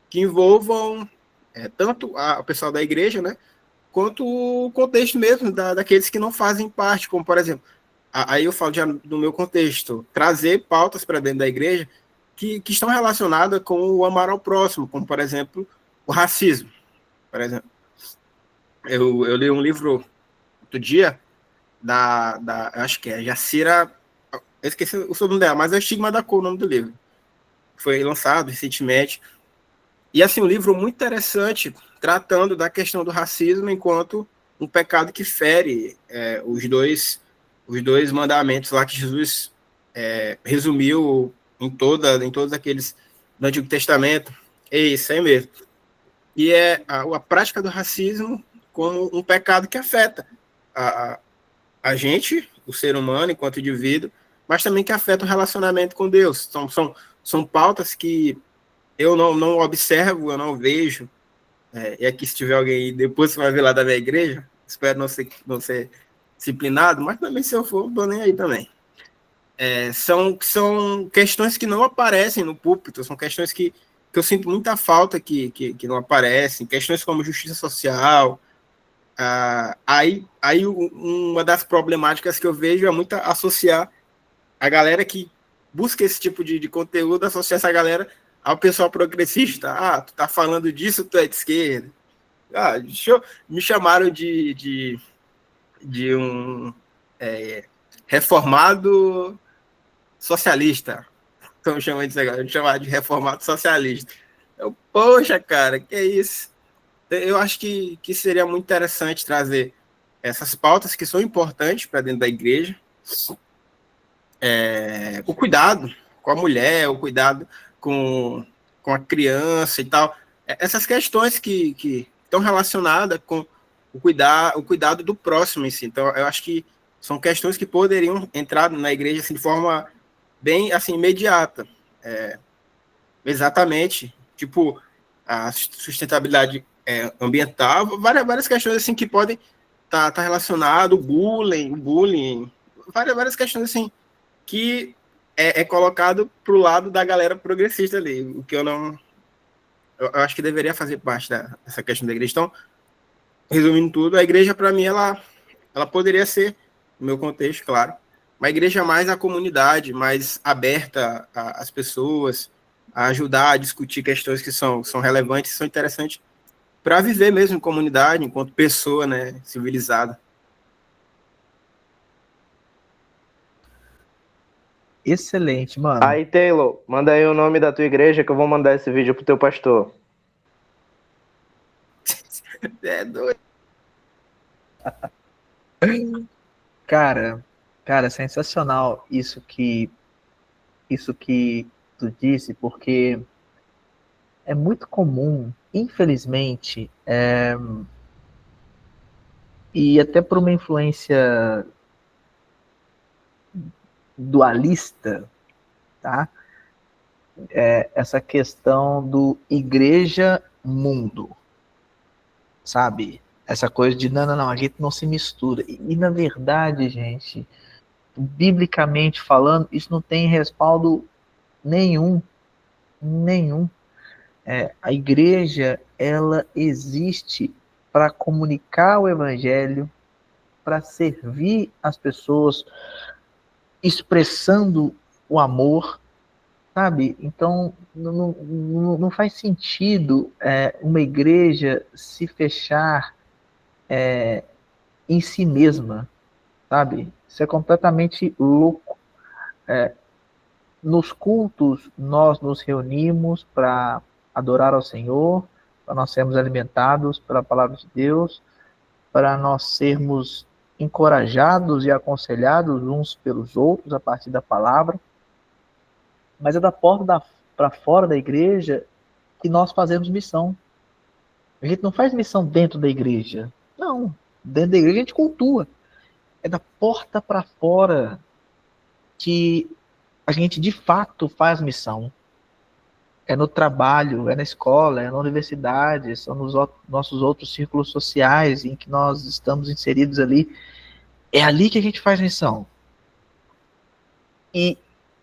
que envolvam tanto o pessoal da igreja, né, quanto o contexto mesmo daqueles que não fazem parte, como, por exemplo, aí eu falo já do meu contexto, trazer pautas para dentro da igreja que estão relacionadas com o amar ao próximo, como, por exemplo, o racismo. Por exemplo, eu li um livro outro dia acho que é Jacira, eu esqueci o sobrenome dela, mas é o Estigma da Cor, o nome do livro. Foi lançado recentemente. E, assim, um livro muito interessante, tratando da questão do racismo enquanto um pecado que fere os dois mandamentos lá que Jesus resumiu em todos aqueles do Antigo Testamento, É isso aí mesmo. E é a prática do racismo como um pecado que afeta a gente, o ser humano, enquanto indivíduo, mas também que afeta o relacionamento com Deus. São pautas que eu não observo, eu não vejo. E aqui, se tiver alguém aí, depois você vai ver lá da minha igreja, espero não ser disciplinado, mas também se eu for, não tô nem aí também. São questões que não aparecem no púlpito, são questões que eu sinto muita falta que não aparecem, questões como justiça social. Aí uma das problemáticas que eu vejo é muito associar a galera que busca esse tipo de conteúdo, associar essa galera ao pessoal progressista. Tu tá falando disso, tu é de esquerda. Me chamaram de um reformado socialista. Estão me chamando disso agora, me chamaram de reformado socialista. Poxa, cara, que é isso? Eu acho que seria muito interessante trazer essas pautas que são importantes para dentro da igreja. O cuidado com a mulher, o cuidado com a criança e tal. Essas questões que estão relacionadas com o cuidado do próximo em si. Então, eu acho que são questões que poderiam entrar na igreja assim, de forma bem assim, imediata. Exatamente. Tipo, a sustentabilidade ambiental, várias questões assim que podem estar relacionadas, o bullying, várias questões assim que é colocado para o lado da galera progressista ali, o que eu acho que deveria fazer parte dessa questão da igreja. Então, resumindo tudo, a igreja para mim ela poderia ser, no meu contexto, claro, uma igreja mais a comunidade, mais aberta às pessoas, a ajudar a discutir questões que são relevantes, são interessantes para viver mesmo em comunidade, enquanto pessoa, né, civilizada. Excelente, mano. Aí, Taylor, manda aí o nome da tua igreja que eu vou mandar esse vídeo pro teu pastor. É doido. Cara, sensacional isso que tu disse, porque é muito comum, infelizmente, e até por uma influência dualista, tá? Essa questão do igreja-mundo, sabe? Essa coisa de não, a gente não se mistura. E na verdade, gente, biblicamente falando, isso não tem respaldo nenhum. A igreja, ela existe para comunicar o evangelho, para servir as pessoas, expressando o amor, sabe? Então, não faz sentido uma igreja se fechar em si mesma, sabe? Isso é completamente louco. Nos cultos, nós nos reunimos para adorar ao Senhor, para nós sermos alimentados pela palavra de Deus, para nós sermos encorajados e aconselhados uns pelos outros a partir da palavra. Mas é da porta para fora da igreja que nós fazemos missão. A gente não faz missão dentro da igreja. Não. Dentro da igreja a gente cultua. É da porta para fora que a gente de fato faz missão. É no trabalho, é na escola, é na universidade, são nos nossos outros círculos sociais em que nós estamos inseridos ali. É ali que a gente faz missão. E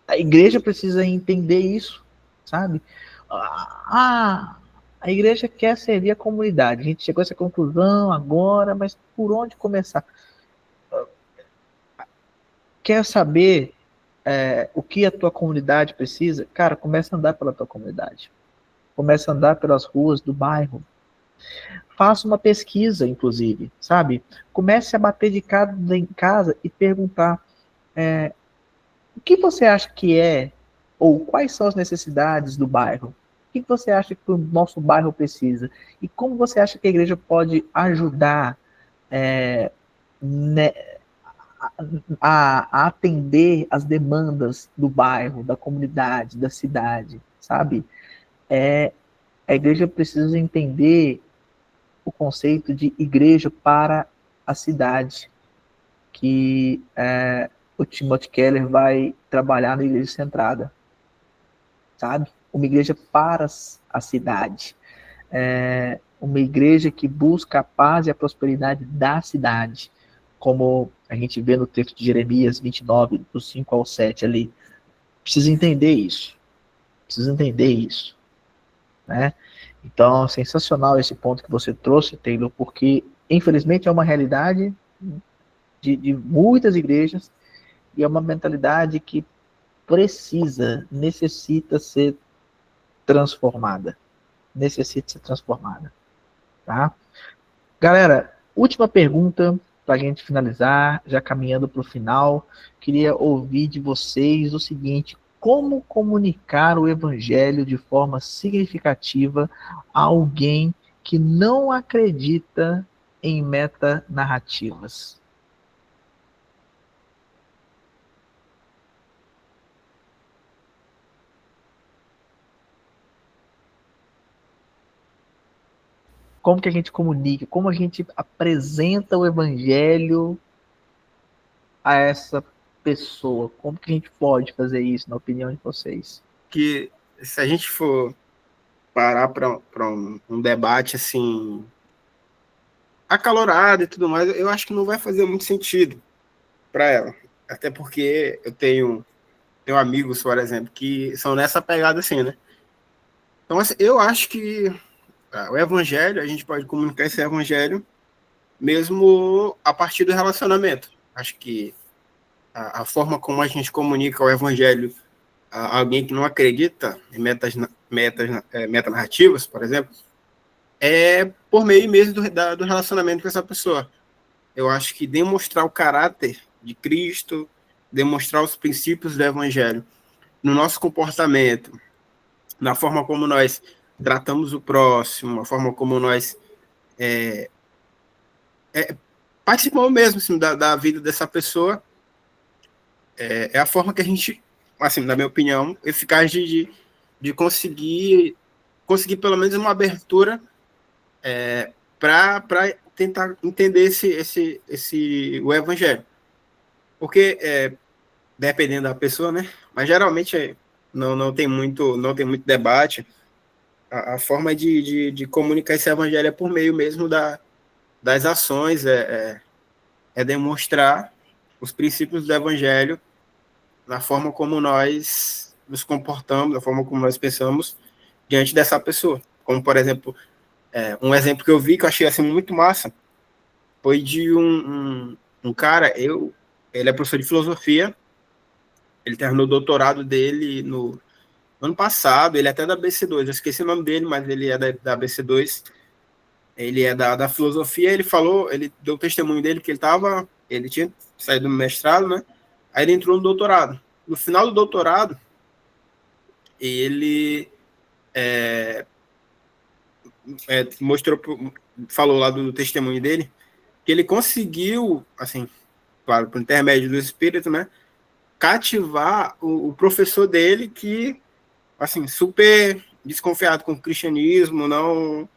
a igreja precisa entender isso, sabe? A igreja quer servir a comunidade. A gente chegou a essa conclusão agora, mas por onde começar? Quer saber o que a tua comunidade precisa? Cara, começa a andar pela tua comunidade. Começa a andar pelas ruas do bairro. Faça uma pesquisa, inclusive, sabe? Comece a bater de casa em casa e perguntar o que você acha que ou quais são as necessidades do bairro? O que você acha que o nosso bairro precisa? E como você acha que a igreja pode ajudar a atender as demandas do bairro, da comunidade, da cidade, sabe? É a igreja precisa entender o conceito de igreja para a cidade, que o Timothy Keller vai trabalhar na igreja centrada, sabe? Uma igreja para a cidade. Uma igreja que busca a paz e a prosperidade da cidade, como a gente vê no texto de Jeremias 29, do 5 ao 7 ali. Precisa entender isso. Né? Então, sensacional esse ponto que você trouxe, Taylor, porque, infelizmente, é uma realidade de muitas igrejas e é uma mentalidade que necessita ser transformada. Tá? Galera, última pergunta para a gente finalizar, já caminhando para o final. Queria ouvir de vocês o seguinte: como comunicar o evangelho de forma significativa a alguém que não acredita em metanarrativas? Como que a gente comunica? Como a gente apresenta o evangelho a essa pessoa? Como que a gente pode fazer isso, na opinião de vocês? Que se a gente for parar para um debate assim acalorado e tudo mais, eu acho que não vai fazer muito sentido para ela. Até porque eu tenho amigos, por exemplo, que são nessa pegada assim, né? Então, assim, eu acho que o evangelho, a gente pode comunicar esse evangelho mesmo a partir do relacionamento. Acho que a forma como a gente comunica o evangelho a alguém que não acredita em metanarrativas, por exemplo, é por meio mesmo do relacionamento com essa pessoa. Eu acho que demonstrar o caráter de Cristo, demonstrar os princípios do evangelho no nosso comportamento, na forma como nós tratamos o próximo, a forma como nós participamos mesmo assim, da vida dessa pessoa, é a forma que a gente, assim, na minha opinião, eficaz de conseguir pelo menos uma abertura para tentar entender o evangelho. Porque, dependendo da pessoa, né? Mas geralmente não tem muito debate. A forma de comunicar esse evangelho é por meio mesmo das ações, demonstrar os princípios do evangelho na forma como nós nos comportamos, na forma como nós pensamos diante dessa pessoa. Como, por exemplo, um exemplo que eu vi que eu achei assim, muito massa foi de um cara, ele é professor de filosofia, ele terminou o doutorado dele no ano passado, ele é até da BC2, eu esqueci o nome dele, mas ele é da BC2, ele é da filosofia, ele deu o testemunho dele que ele tinha saído do mestrado, né? Aí ele entrou no doutorado. No final do doutorado, ele falou lá do testemunho dele, que ele conseguiu, assim, claro, por intermédio do Espírito, né, cativar o professor dele que, assim, super desconfiado com o cristianismo, não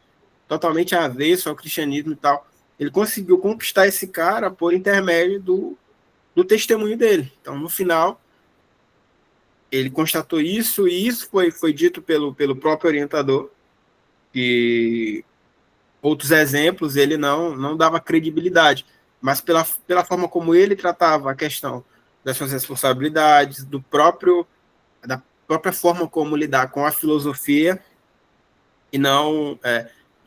totalmente avesso ao cristianismo e tal. Ele conseguiu conquistar esse cara por intermédio do testemunho dele. Então, no final, ele constatou isso, e isso foi dito pelo próprio orientador, que outros exemplos ele não dava credibilidade, mas pela forma como ele tratava a questão das suas responsabilidades, da própria forma como lidar com a filosofia e não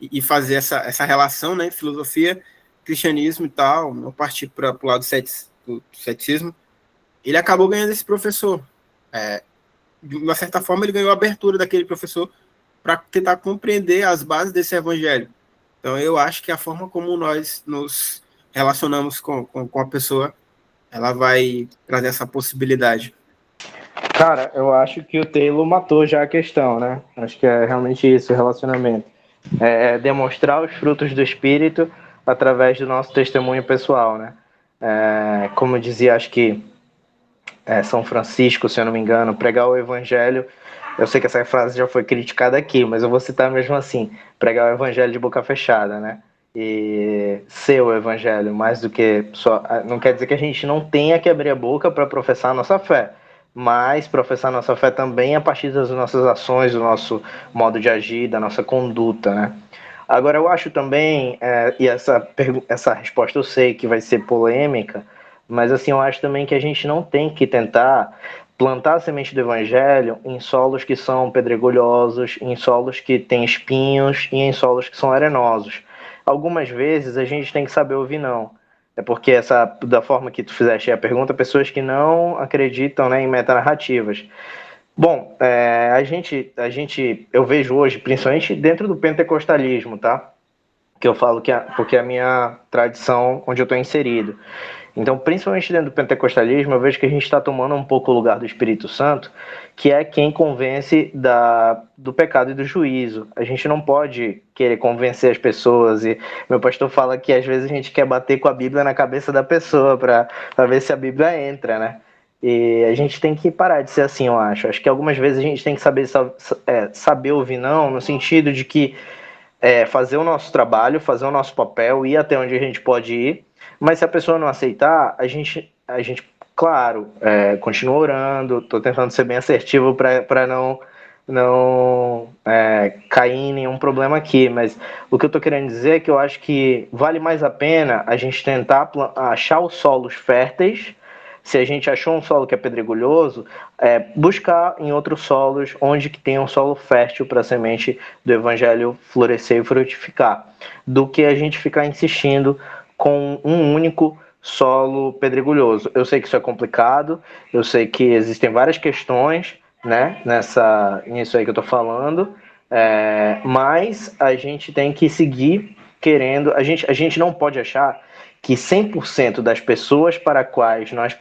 e fazer essa relação, né, filosofia, cristianismo e tal, não partir para o lado do ceticismo, ele acabou ganhando esse professor. De uma certa forma, ele ganhou a abertura daquele professor para tentar compreender as bases desse evangelho. Então, eu acho que a forma como nós nos relacionamos com a pessoa, ela vai trazer essa possibilidade. Cara, eu acho que o Taylor matou já a questão, né? Acho que é realmente isso, o relacionamento. Demonstrar os frutos do Espírito através do nosso testemunho pessoal, né? Como eu dizia, acho que São Francisco, se eu não me engano, pregar o evangelho. Eu sei que essa frase já foi criticada aqui, mas eu vou citar mesmo assim, pregar o evangelho de boca fechada, né? E ser o evangelho, mais do que só... Não quer dizer que a gente não tenha que abrir a boca para professar a nossa fé, mas professar a nossa fé também a partir das nossas ações, do nosso modo de agir, da nossa conduta, né? Agora, eu acho também, e essa resposta eu sei que vai ser polêmica, mas assim, eu acho também que a gente não tem que tentar plantar a semente do evangelho em solos que são pedregulhosos, em solos que têm espinhos e em solos que são arenosos. Algumas vezes a gente tem que saber ouvir não. É porque da forma que tu fizeste a pergunta, pessoas que não acreditam, né, em metanarrativas. Bom, eu vejo hoje, principalmente dentro do pentecostalismo, tá? Que eu falo porque é a minha tradição onde eu estou inserido. Então, principalmente dentro do pentecostalismo, eu vejo que a gente está tomando um pouco o lugar do Espírito Santo, que é quem convence do pecado e do juízo. A gente não pode querer convencer as pessoas, e meu pastor fala que às vezes a gente quer bater com a Bíblia na cabeça da pessoa para ver se a Bíblia entra, né? E a gente tem que parar de ser assim, eu acho. Acho que algumas vezes a gente tem que saber ouvir não, no sentido de que fazer o nosso trabalho, fazer o nosso papel, ir até onde a gente pode ir, mas se a pessoa não aceitar, a gente claro, continua orando, estou tentando ser bem assertivo para não cair em nenhum problema aqui, mas o que eu estou querendo dizer é que eu acho que vale mais a pena a gente tentar achar os solos férteis. Se a gente achou um solo que é pedregulhoso, buscar em outros solos onde que tem um solo fértil para a semente do evangelho florescer e frutificar, do que a gente ficar insistindo com um único solo pedregulhoso. Eu sei que isso é complicado, eu sei que existem várias questões, né, nisso aí que eu estou falando, mas a gente tem que seguir querendo, a gente não pode achar que 100% das pessoas para as quais nós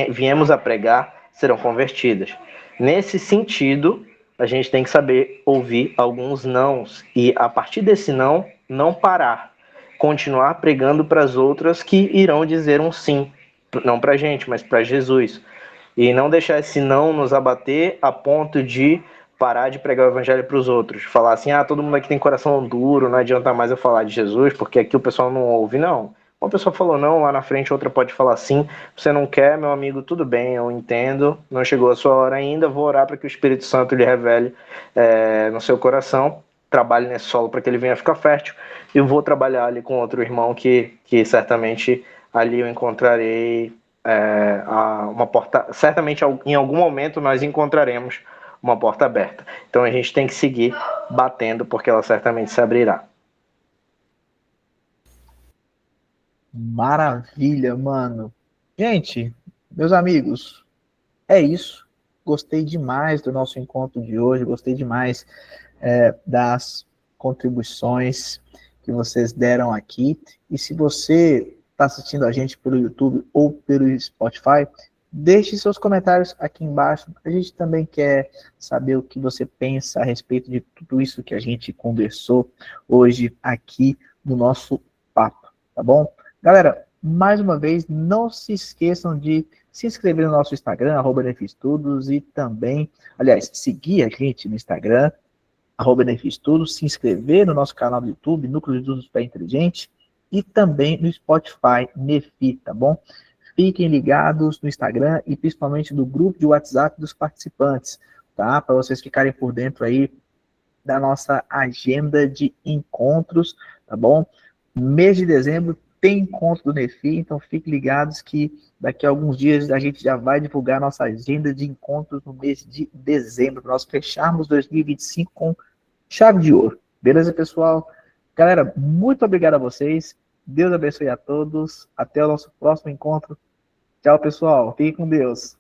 viemos a pregar serão convertidas. Nesse sentido, a gente tem que saber ouvir alguns nãos e, a partir desse não parar. Continuar pregando para as outras que irão dizer um sim. Não para a gente, mas para Jesus. E não deixar esse não nos abater a ponto de parar de pregar o evangelho para os outros. Falar assim, todo mundo aqui tem coração duro, não adianta mais eu falar de Jesus, porque aqui o pessoal não ouve. Não. Uma pessoa falou não, lá na frente outra pode falar sim. Você não quer, meu amigo, tudo bem, eu entendo. Não chegou a sua hora ainda, vou orar para que o Espírito Santo lhe revele no seu coração. Trabalhe nesse solo para que ele venha ficar fértil. E vou trabalhar ali com outro irmão que certamente ali eu encontrarei uma porta. Certamente em algum momento nós encontraremos uma porta aberta. Então a gente tem que seguir batendo, porque ela certamente se abrirá. Maravilha, mano. Gente, meus amigos, é isso. Gostei demais do nosso encontro de hoje, gostei demais das contribuições que vocês deram aqui. E se você está assistindo a gente pelo YouTube ou pelo Spotify, deixe seus comentários aqui embaixo. A gente também quer saber o que você pensa a respeito de tudo isso que a gente conversou hoje aqui no nosso papo, tá bom? Galera, mais uma vez, não se esqueçam de se inscrever no nosso Instagram, @NefiStudos, e também, aliás, seguir a gente no Instagram, @NefiStudos, se inscrever no nosso canal do YouTube, Núcleo de Estudos Pé Inteligente, e também no Spotify, Nefi, tá bom? Fiquem ligados no Instagram e principalmente do grupo de WhatsApp dos participantes, tá? Para vocês ficarem por dentro aí da nossa agenda de encontros, tá bom? Mês de dezembro tem encontro do Nefi, então fiquem ligados que daqui a alguns dias a gente já vai divulgar nossa agenda de encontros no mês de dezembro, para nós fecharmos 2025 com chave de ouro. Beleza, pessoal? Galera, muito obrigado a vocês. Deus abençoe a todos. Até o nosso próximo encontro. Tchau, pessoal. Fiquem com Deus.